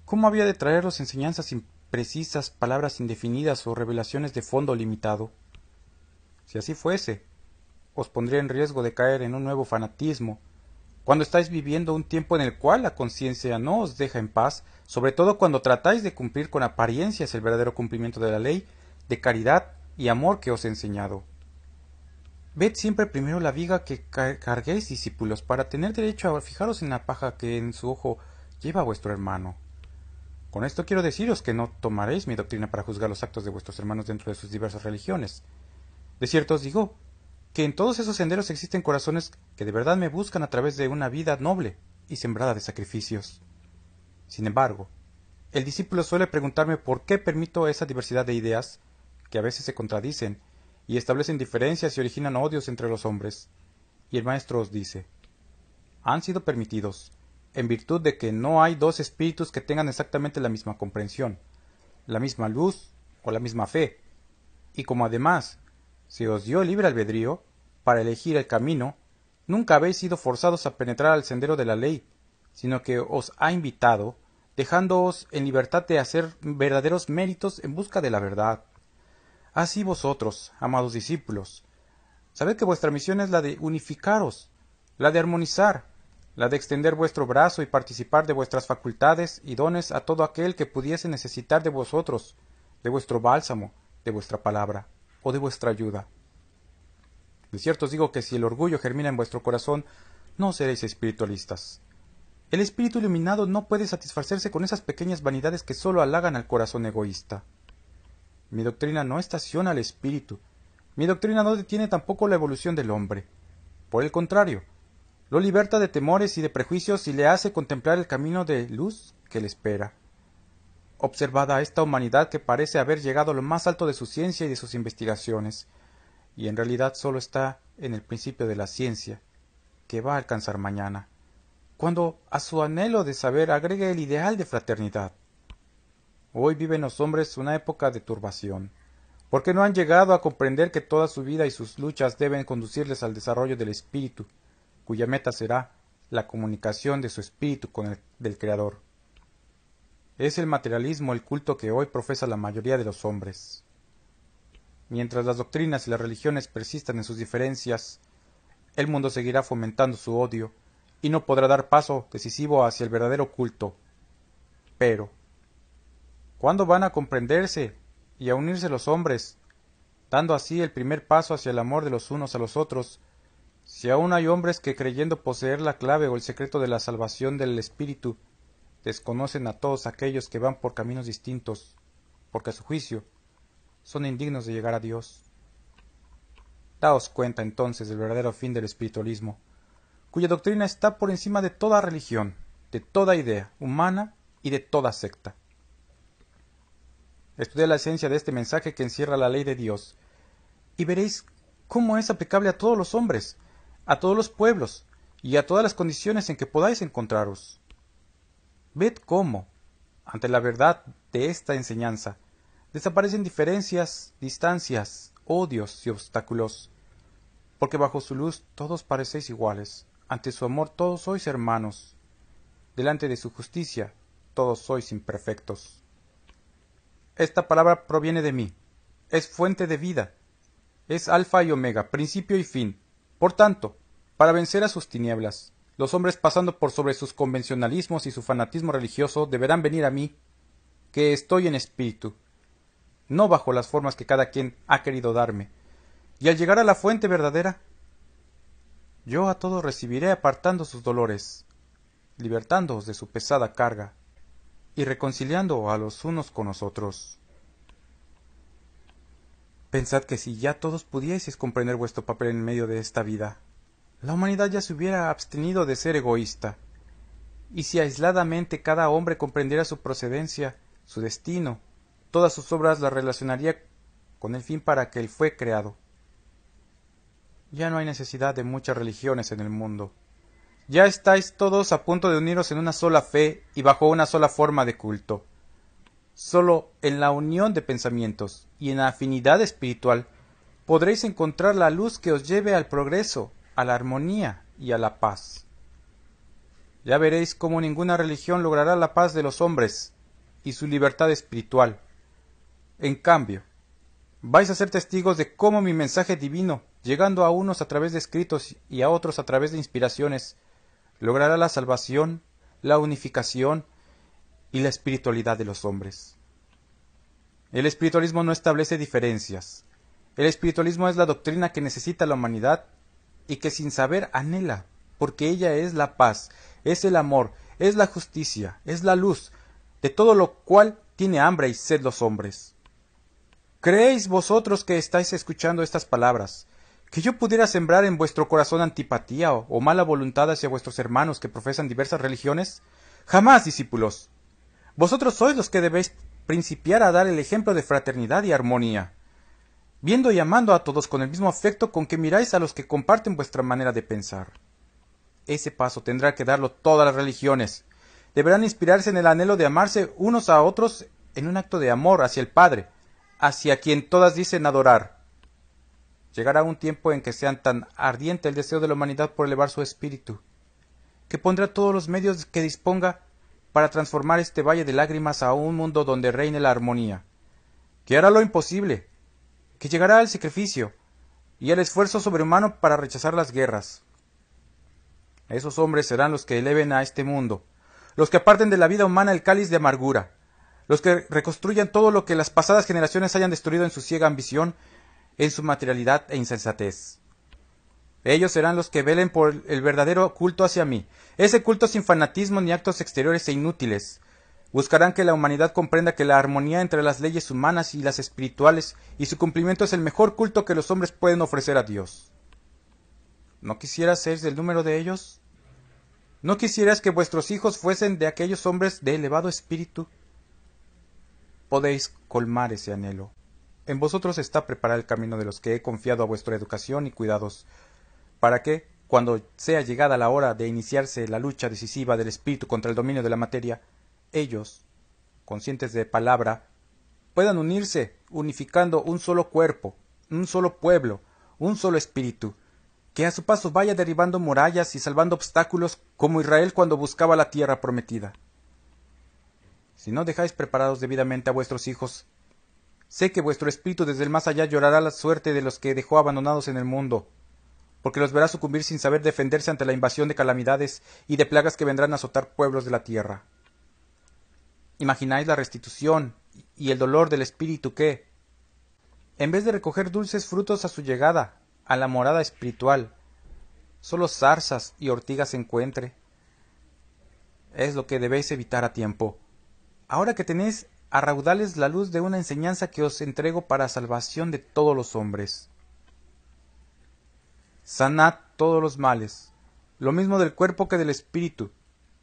Speaker 1: ¿Cómo había de traeros enseñanzas imprecisas, palabras indefinidas o revelaciones de fondo limitado? Si así fuese, os pondría en riesgo de caer en un nuevo fanatismo, cuando estáis viviendo un tiempo en el cual la conciencia no os deja en paz, sobre todo cuando tratáis de cumplir con apariencias el verdadero cumplimiento de la ley, de caridad y amor que os he enseñado. Ved siempre primero la viga que carguéis, discípulos, para tener derecho a fijaros en la paja que en su ojo lleva vuestro hermano. Con esto quiero deciros que no tomaréis mi doctrina para juzgar los actos de vuestros hermanos dentro de sus diversas religiones. De cierto os digo que en todos esos senderos existen corazones que de verdad me buscan a través de una vida noble y sembrada de sacrificios. Sin embargo, el discípulo suele preguntarme por qué permito esa diversidad de ideas, que a veces se contradicen, y establecen diferencias y originan odios entre los hombres. Y el maestro os dice, han sido permitidos, en virtud de que no hay dos espíritus que tengan exactamente la misma comprensión, la misma luz o la misma fe, y como además se os dio libre albedrío para elegir el camino, nunca habéis sido forzados a penetrar al sendero de la ley, sino que os ha invitado, dejándoos en libertad de hacer verdaderos méritos en busca de la verdad. Así vosotros, amados discípulos, sabed que vuestra misión es la de unificaros, la de armonizar, la de extender vuestro brazo y participar de vuestras facultades y dones a todo aquel que pudiese necesitar de vosotros, de vuestro bálsamo, de vuestra palabra o de vuestra ayuda. De cierto os digo que si el orgullo germina en vuestro corazón, no seréis espiritualistas. El espíritu iluminado no puede satisfacerse con esas pequeñas vanidades que sólo halagan al corazón egoísta. Mi doctrina no estaciona al espíritu. Mi doctrina no detiene tampoco la evolución del hombre. Por el contrario, lo liberta de temores y de prejuicios y le hace contemplar el camino de luz que le espera. Observad a esta humanidad que parece haber llegado a lo más alto de su ciencia y de sus investigaciones, y en realidad solo está en el principio de la ciencia, que va a alcanzar mañana, cuando a su anhelo de saber agregue el ideal de fraternidad. Hoy viven los hombres una época de turbación, porque no han llegado a comprender que toda su vida y sus luchas deben conducirles al desarrollo del espíritu, cuya meta será la comunicación de su espíritu con el del Creador. Es el materialismo el culto que hoy profesa la mayoría de los hombres. Mientras las doctrinas y las religiones persistan en sus diferencias, el mundo seguirá fomentando su odio y no podrá dar paso decisivo hacia el verdadero culto. Pero, ¿cuándo van a comprenderse y a unirse los hombres, dando así el primer paso hacia el amor de los unos a los otros, si aún hay hombres que, creyendo poseer la clave o el secreto de la salvación del espíritu, desconocen a todos aquellos que van por caminos distintos, porque a su juicio son indignos de llegar a Dios? Daos cuenta entonces del verdadero fin del espiritualismo, cuya doctrina está por encima de toda religión, de toda idea humana y de toda secta. Estudiad la esencia de este mensaje que encierra la ley de Dios, y veréis cómo es aplicable a todos los hombres, a todos los pueblos, y a todas las condiciones en que podáis encontraros. Ved cómo, ante la verdad de esta enseñanza, desaparecen diferencias, distancias, odios y obstáculos, porque bajo su luz todos parecéis iguales, ante su amor todos sois hermanos, delante de su justicia todos sois imperfectos. Esta palabra proviene de mí, es fuente de vida, es alfa y omega, principio y fin. Por tanto, para vencer a sus tinieblas, los hombres pasando por sobre sus convencionalismos y su fanatismo religioso deberán venir a mí, que estoy en espíritu, no bajo las formas que cada quien ha querido darme, y al llegar a la fuente verdadera, yo a todos recibiré apartando sus dolores, libertándoos de su pesada carga, y reconciliando a los unos con los otros. Pensad que si ya todos pudieseis comprender vuestro papel en medio de esta vida, la humanidad ya se hubiera abstenido de ser egoísta, y si aisladamente cada hombre comprendiera su procedencia, su destino, todas sus obras las relacionaría con el fin para que él fue creado. Ya no hay necesidad de muchas religiones en el mundo. Ya estáis todos a punto de uniros en una sola fe y bajo una sola forma de culto. Solo en la unión de pensamientos y en la afinidad espiritual podréis encontrar la luz que os lleve al progreso, a la armonía y a la paz. Ya veréis cómo ninguna religión logrará la paz de los hombres y su libertad espiritual. En cambio, vais a ser testigos de cómo mi mensaje divino, llegando a unos a través de escritos y a otros a través de inspiraciones, logrará la salvación, la unificación y la espiritualidad de los hombres. El espiritualismo no establece diferencias. El espiritualismo es la doctrina que necesita la humanidad y que sin saber anhela, porque ella es la paz, es el amor, es la justicia, es la luz, de todo lo cual tiene hambre y sed los hombres. ¿Creéis vosotros que estáis escuchando estas palabras, que yo pudiera sembrar en vuestro corazón antipatía o mala voluntad hacia vuestros hermanos que profesan diversas religiones? Jamás, discípulos. Vosotros sois los que debéis principiar a dar el ejemplo de fraternidad y armonía, viendo y amando a todos con el mismo afecto con que miráis a los que comparten vuestra manera de pensar. Ese paso tendrá que darlo todas las religiones. Deberán inspirarse en el anhelo de amarse unos a otros en un acto de amor hacia el Padre, hacia quien todas dicen adorar. Llegará un tiempo en que sean tan ardiente el deseo de la humanidad por elevar su espíritu, que pondrá todos los medios que disponga para transformar este valle de lágrimas a un mundo donde reine la armonía, que hará lo imposible, que llegará al sacrificio y al esfuerzo sobrehumano para rechazar las guerras. Esos hombres serán los que eleven a este mundo, los que aparten de la vida humana el cáliz de amargura, los que reconstruyan todo lo que las pasadas generaciones hayan destruido en su ciega ambición, en su materialidad e insensatez. Ellos serán los que velen por el verdadero culto hacia mí, ese culto sin fanatismo ni actos exteriores e inútiles. Buscarán que la humanidad comprenda que la armonía entre las leyes humanas y las espirituales y su cumplimiento es el mejor culto que los hombres pueden ofrecer a Dios. ¿No quisieras ser del número de ellos? ¿No quisieras que vuestros hijos fuesen de aquellos hombres de elevado espíritu? Podéis colmar ese anhelo. En vosotros está preparar el camino de los que he confiado a vuestra educación y cuidados, para que, cuando sea llegada la hora de iniciarse la lucha decisiva del espíritu contra el dominio de la materia, ellos, conscientes de palabra, puedan unirse, unificando un solo cuerpo, un solo pueblo, un solo espíritu, que a su paso vaya derribando murallas y salvando obstáculos como Israel cuando buscaba la tierra prometida. Si no dejáis preparados debidamente a vuestros hijos, sé que vuestro espíritu desde el más allá llorará la suerte de los que dejó abandonados en el mundo, porque los verá sucumbir sin saber defenderse ante la invasión de calamidades y de plagas que vendrán a azotar pueblos de la tierra. ¿Imagináis la restitución y el dolor del espíritu que, en vez de recoger dulces frutos a su llegada a la morada espiritual, solo zarzas y ortigas encuentre? Es lo que debéis evitar a tiempo, ahora que tenéis a raudales la luz de una enseñanza que os entrego para salvación de todos los hombres. Sanad todos los males, lo mismo del cuerpo que del espíritu,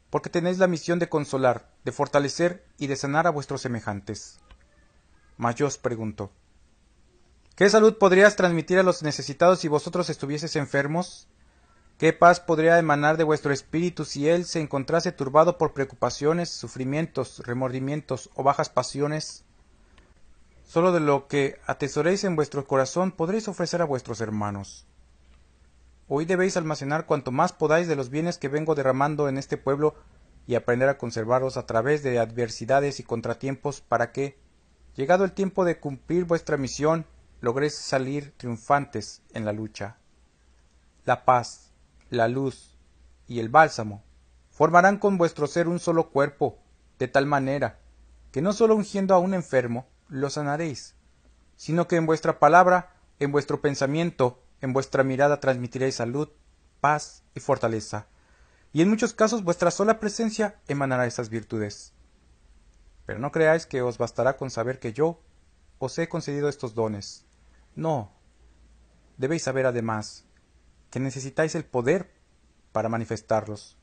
Speaker 1: porque tenéis la misión de consolar, de fortalecer y de sanar a vuestros semejantes. Mas yo os pregunto, ¿qué salud podrías transmitir a los necesitados si vosotros estuvieseis enfermos? ¿Qué paz podría emanar de vuestro espíritu si él se encontrase turbado por preocupaciones, sufrimientos, remordimientos o bajas pasiones? Sólo de lo que atesoréis en vuestro corazón podréis ofrecer a vuestros hermanos. Hoy debéis almacenar cuanto más podáis de los bienes que vengo derramando en este pueblo y aprender a conservarlos a través de adversidades y contratiempos para que, llegado el tiempo de cumplir vuestra misión, logréis salir triunfantes en la lucha. La paz, la luz y el bálsamo formarán con vuestro ser un solo cuerpo, de tal manera que no sólo ungiendo a un enfermo lo sanaréis, sino que en vuestra palabra, en vuestro pensamiento, en vuestra mirada transmitiréis salud, paz y fortaleza, y en muchos casos vuestra sola presencia emanará esas virtudes. Pero no creáis que os bastará con saber que yo os he concedido estos dones. No, debéis saber además que necesitáis el poder para manifestarlos,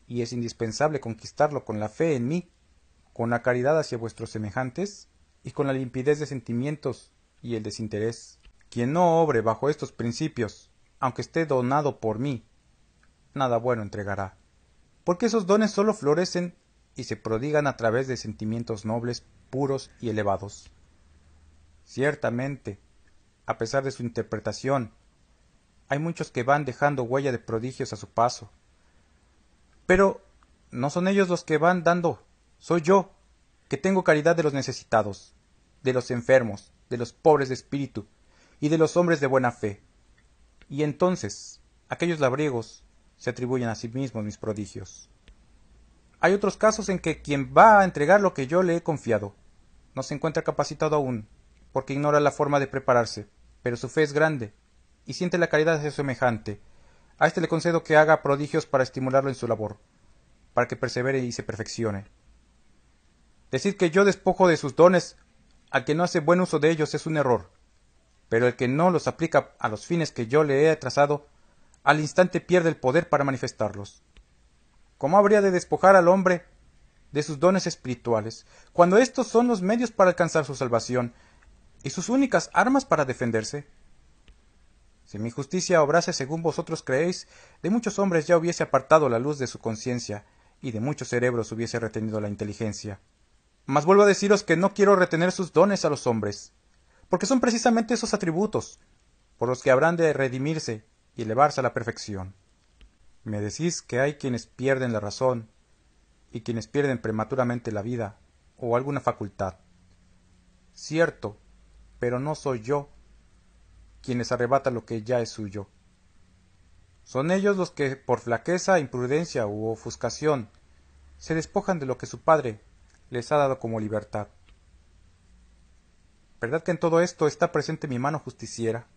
Speaker 1: y es indispensable conquistarlo con la fe en mí, con la caridad hacia vuestros semejantes, y con la limpidez de sentimientos y el desinterés. Quien no obre bajo estos principios, aunque esté donado por mí, nada bueno entregará, porque esos dones sólo florecen y se prodigan a través de sentimientos nobles, puros y elevados. Ciertamente, a pesar de su interpretación, hay muchos que van dejando huella de prodigios a su paso. Pero no son ellos los que van dando, soy yo, que tengo caridad de los necesitados, de los enfermos, de los pobres de espíritu y de los hombres de buena fe. Y entonces, aquellos labriegos se atribuyen a sí mismos mis prodigios. Hay otros casos en que quien va a entregar lo que yo le he confiado no se encuentra capacitado aún, porque ignora la forma de prepararse, pero su fe es grande y siente la caridad de su semejante. A éste le concedo que haga prodigios para estimularlo en su labor, para que persevere y se perfeccione. Decir que yo despojo de sus dones al que no hace buen uso de ellos es un error, pero el que no los aplica a los fines que yo le he trazado, al instante pierde el poder para manifestarlos. ¿Cómo habría de despojar al hombre de sus dones espirituales, cuando estos son los medios para alcanzar su salvación y sus únicas armas para defenderse? Si mi justicia obrase según vosotros creéis, de muchos hombres ya hubiese apartado la luz de su conciencia, y de muchos cerebros hubiese retenido la inteligencia. Mas vuelvo a deciros que no quiero retener sus dones a los hombres, porque son precisamente esos atributos por los que habrán de redimirse y elevarse a la perfección. Me decís que hay quienes pierden la razón, y quienes pierden prematuramente la vida, o alguna facultad. Cierto, pero no soy yo quien les arrebata lo que ya es suyo. Son ellos los que, por flaqueza, imprudencia u ofuscación, se despojan de lo que su padre les ha dado como libertad. ¿Verdad que en todo esto está presente mi mano justiciera?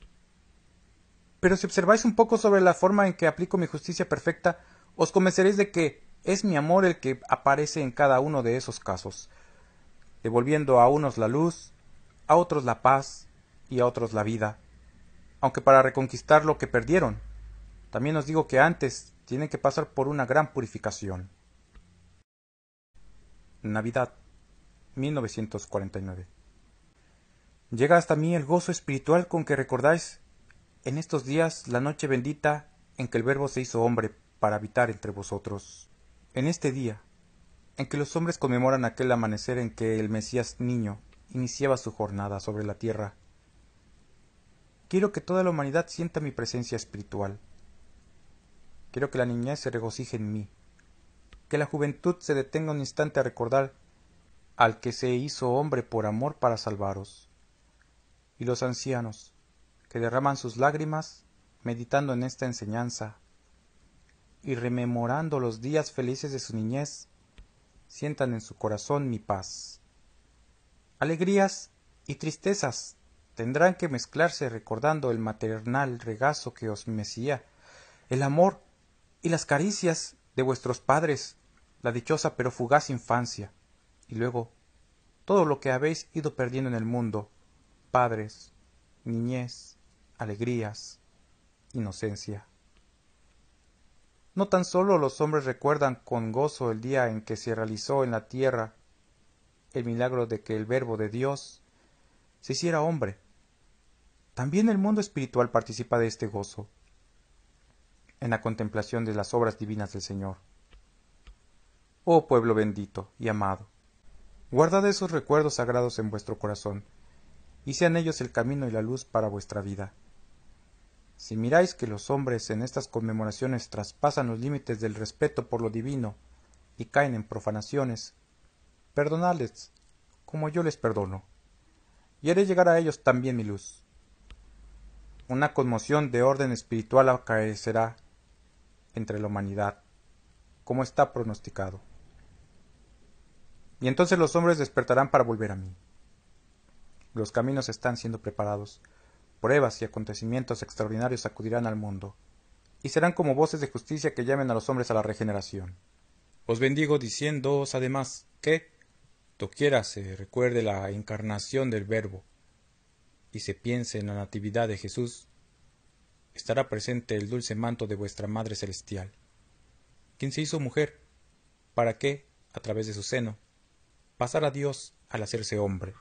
Speaker 1: Pero si observáis un poco sobre la forma en que aplico mi justicia perfecta, os convenceréis de que es mi amor el que aparece en cada uno de esos casos, devolviendo a unos la luz, a otros la paz y a otros la vida, aunque para reconquistar lo que perdieron, también os digo que antes tienen que pasar por una gran purificación. Navidad 1949. Llega hasta mí el gozo espiritual con que recordáis en estos días la noche bendita en que el Verbo se hizo hombre para habitar entre vosotros. En este día, en que los hombres conmemoran aquel amanecer en que el Mesías niño iniciaba su jornada sobre la tierra, quiero que toda la humanidad sienta mi presencia espiritual. Quiero que la niñez se regocije en mí, que la juventud se detenga un instante a recordar al que se hizo hombre por amor para salvaros, y los ancianos, que derraman sus lágrimas meditando en esta enseñanza y rememorando los días felices de su niñez, sientan en su corazón mi paz. Alegrías y tristezas tendrán que mezclarse recordando el maternal regazo que os mecía, el amor y las caricias de vuestros padres, la dichosa pero fugaz infancia, y luego todo lo que habéis ido perdiendo en el mundo, padres, niñez, alegrías, inocencia. No tan solo los hombres recuerdan con gozo el día en que se realizó en la tierra el milagro de que el Verbo de Dios se hiciera hombre, también el mundo espiritual participa de este gozo, en la contemplación de las obras divinas del Señor. Oh pueblo bendito y amado, guardad esos recuerdos sagrados en vuestro corazón, y sean ellos el camino y la luz para vuestra vida. Si miráis que los hombres en estas conmemoraciones traspasan los límites del respeto por lo divino y caen en profanaciones, perdonadles como yo les perdono, y haré llegar a ellos también mi luz. Una conmoción de orden espiritual acaecerá entre la humanidad, como está pronosticado. Y entonces los hombres despertarán para volver a mí. Los caminos están siendo preparados, pruebas y acontecimientos extraordinarios sacudirán al mundo, y serán como voces de justicia que llamen a los hombres a la regeneración. Os bendigo diciéndoos además que, doquiera se recuerde la encarnación del Verbo, y se piense en la natividad de Jesús, estará presente el dulce manto de vuestra Madre Celestial, quien se hizo mujer, para que, a través de su seno, pasara Dios al hacerse hombre.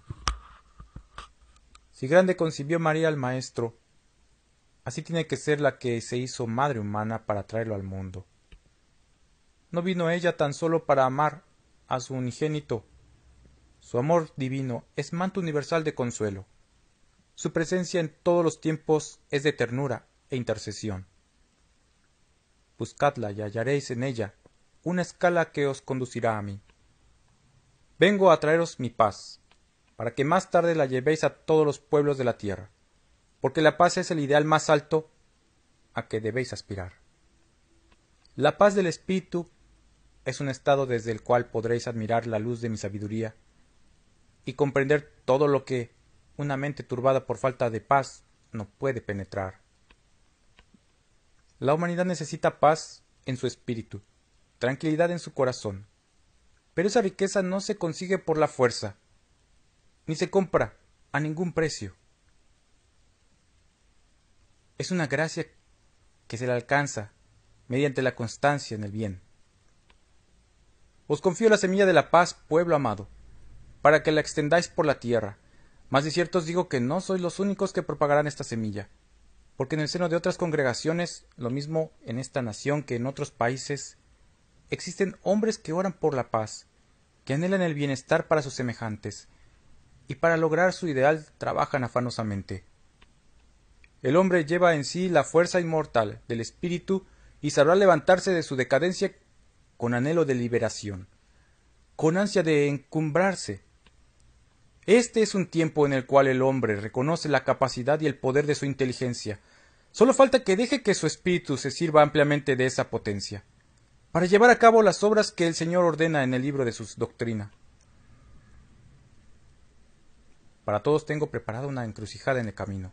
Speaker 1: Si grande concibió María al Maestro, así tiene que ser la que se hizo madre humana para traerlo al mundo. No vino ella tan solo para amar a su unigénito. Su amor divino es manto universal de consuelo. Su presencia en todos los tiempos es de ternura e intercesión. Buscadla y hallaréis en ella una escala que os conducirá a mí. Vengo a traeros mi paz, para que más tarde la llevéis a todos los pueblos de la tierra, porque la paz es el ideal más alto a que debéis aspirar. La paz del espíritu es un estado desde el cual podréis admirar la luz de mi sabiduría y comprender todo lo que una mente turbada por falta de paz no puede penetrar. La humanidad necesita paz en su espíritu, tranquilidad en su corazón, pero esa riqueza no se consigue por la fuerza, ni se compra a ningún precio. Es una gracia que se le alcanza mediante la constancia en el bien. Os confío la semilla de la paz, pueblo amado, para que la extendáis por la tierra, mas de cierto os digo que no sois los únicos que propagarán esta semilla, porque en el seno de otras congregaciones, lo mismo en esta nación que en otros países, existen hombres que oran por la paz, que anhelan el bienestar para sus semejantes, y para lograr su ideal trabajan afanosamente. El hombre lleva en sí la fuerza inmortal del espíritu y sabrá levantarse de su decadencia con anhelo de liberación, con ansia de encumbrarse. Este es un tiempo en el cual el hombre reconoce la capacidad y el poder de su inteligencia. Solo falta que deje que su espíritu se sirva ampliamente de esa potencia, para llevar a cabo las obras que el Señor ordena en el libro de su doctrina. Para todos tengo preparada una encrucijada en el camino,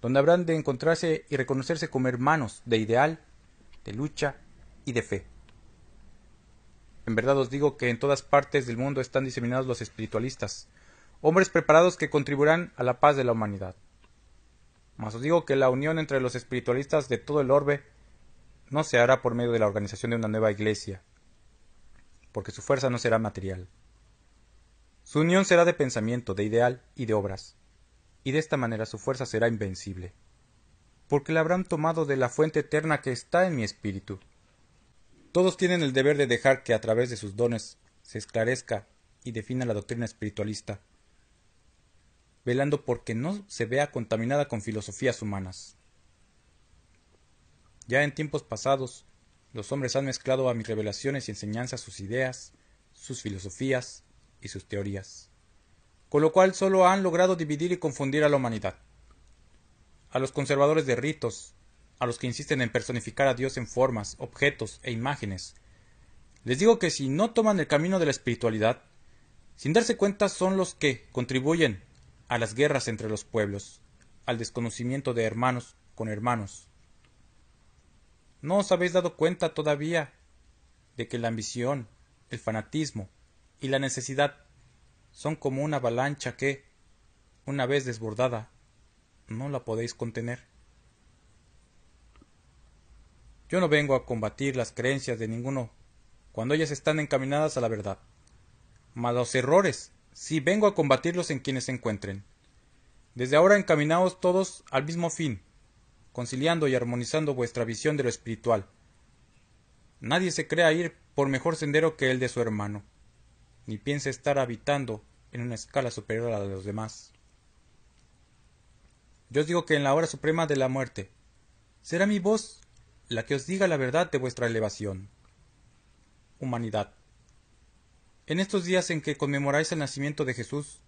Speaker 1: donde habrán de encontrarse y reconocerse como hermanos de ideal, de lucha y de fe. En verdad os digo que en todas partes del mundo están diseminados los espiritualistas, hombres preparados que contribuirán a la paz de la humanidad. Mas os digo que la unión entre los espiritualistas de todo el orbe no se hará por medio de la organización de una nueva iglesia, porque su fuerza no será material. Su unión será de pensamiento, de ideal y de obras, y de esta manera su fuerza será invencible. porque la habrán tomado de la fuente eterna que está en mi espíritu. Todos tienen el deber de dejar que a través de sus dones se esclarezca y defina la doctrina espiritualista, velando porque no se vea contaminada con filosofías humanas. Ya en tiempos pasados, los hombres han mezclado a mis revelaciones y enseñanzas sus ideas, sus filosofías y sus teorías, con lo cual solo han logrado dividir y confundir a la humanidad. A los conservadores de ritos, a los que insisten en personificar a Dios en formas, objetos e imágenes, les digo que si no toman el camino de la espiritualidad, sin darse cuenta son los que contribuyen a las guerras entre los pueblos, al desconocimiento de hermanos con hermanos. ¿No os habéis dado cuenta todavía de que la ambición, el fanatismo y la necesidad son como una avalancha que, una vez desbordada, no la podéis contener? Yo no vengo a combatir las creencias de ninguno cuando ellas están encaminadas a la verdad, mas los errores sí vengo a combatirlos en quienes se encuentren. Desde ahora encaminaos todos al mismo fin, conciliando y armonizando vuestra visión de lo espiritual. Nadie se crea ir por mejor sendero que el de su hermano, ni piense estar habitando en una escala superior a la de los demás. Yo os digo que en la hora suprema de la muerte será mi voz la que os diga la verdad de vuestra elevación. Humanidad. En estos días en que conmemoráis el nacimiento de Jesús,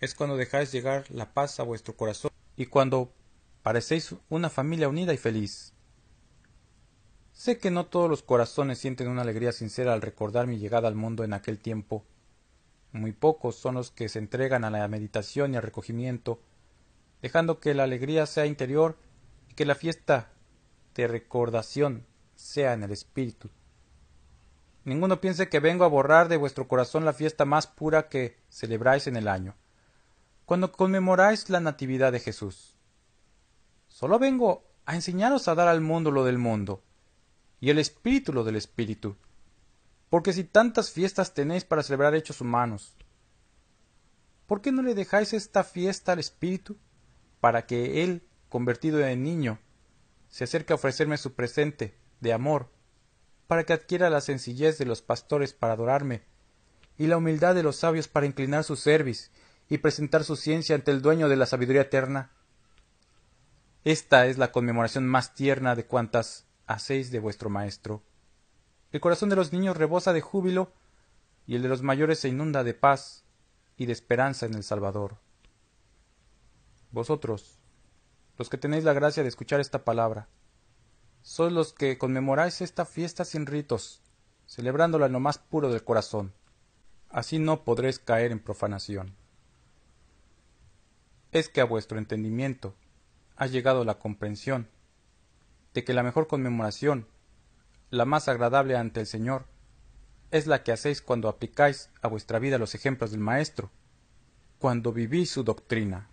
Speaker 1: es cuando dejáis llegar la paz a vuestro corazón y cuando parecéis una familia unida y feliz. Sé que no todos los corazones sienten una alegría sincera al recordar mi llegada al mundo en aquel tiempo. Muy pocos son los que se entregan a la meditación y al recogimiento, dejando que la alegría sea interior y que la fiesta de recordación sea en el espíritu. Ninguno piense que vengo a borrar de vuestro corazón la fiesta más pura que celebráis en el año, cuando conmemoráis la natividad de Jesús. Solo vengo a enseñaros a dar al mundo lo del mundo, y el espíritu lo del espíritu, porque si tantas fiestas tenéis para celebrar hechos humanos, ¿por qué no le dejáis esta fiesta al espíritu, para que él, convertido en niño, se acerque a ofrecerme su presente de amor, para que adquiera la sencillez de los pastores para adorarme, y la humildad de los sabios para inclinar su cerviz y presentar su ciencia ante el dueño de la sabiduría eterna? Esta es la conmemoración más tierna de cuantas hacéis de vuestro Maestro. El corazón de los niños rebosa de júbilo, y el de los mayores se inunda de paz y de esperanza en el Salvador. Vosotros, los que tenéis la gracia de escuchar esta palabra, sois los que conmemoráis esta fiesta sin ritos, celebrándola en lo más puro del corazón. Así no podréis caer en profanación. Es que a vuestro entendimiento ha llegado la comprensión de que la mejor conmemoración, la más agradable ante el Señor, es la que hacéis cuando aplicáis a vuestra vida los ejemplos del Maestro, cuando vivís su doctrina.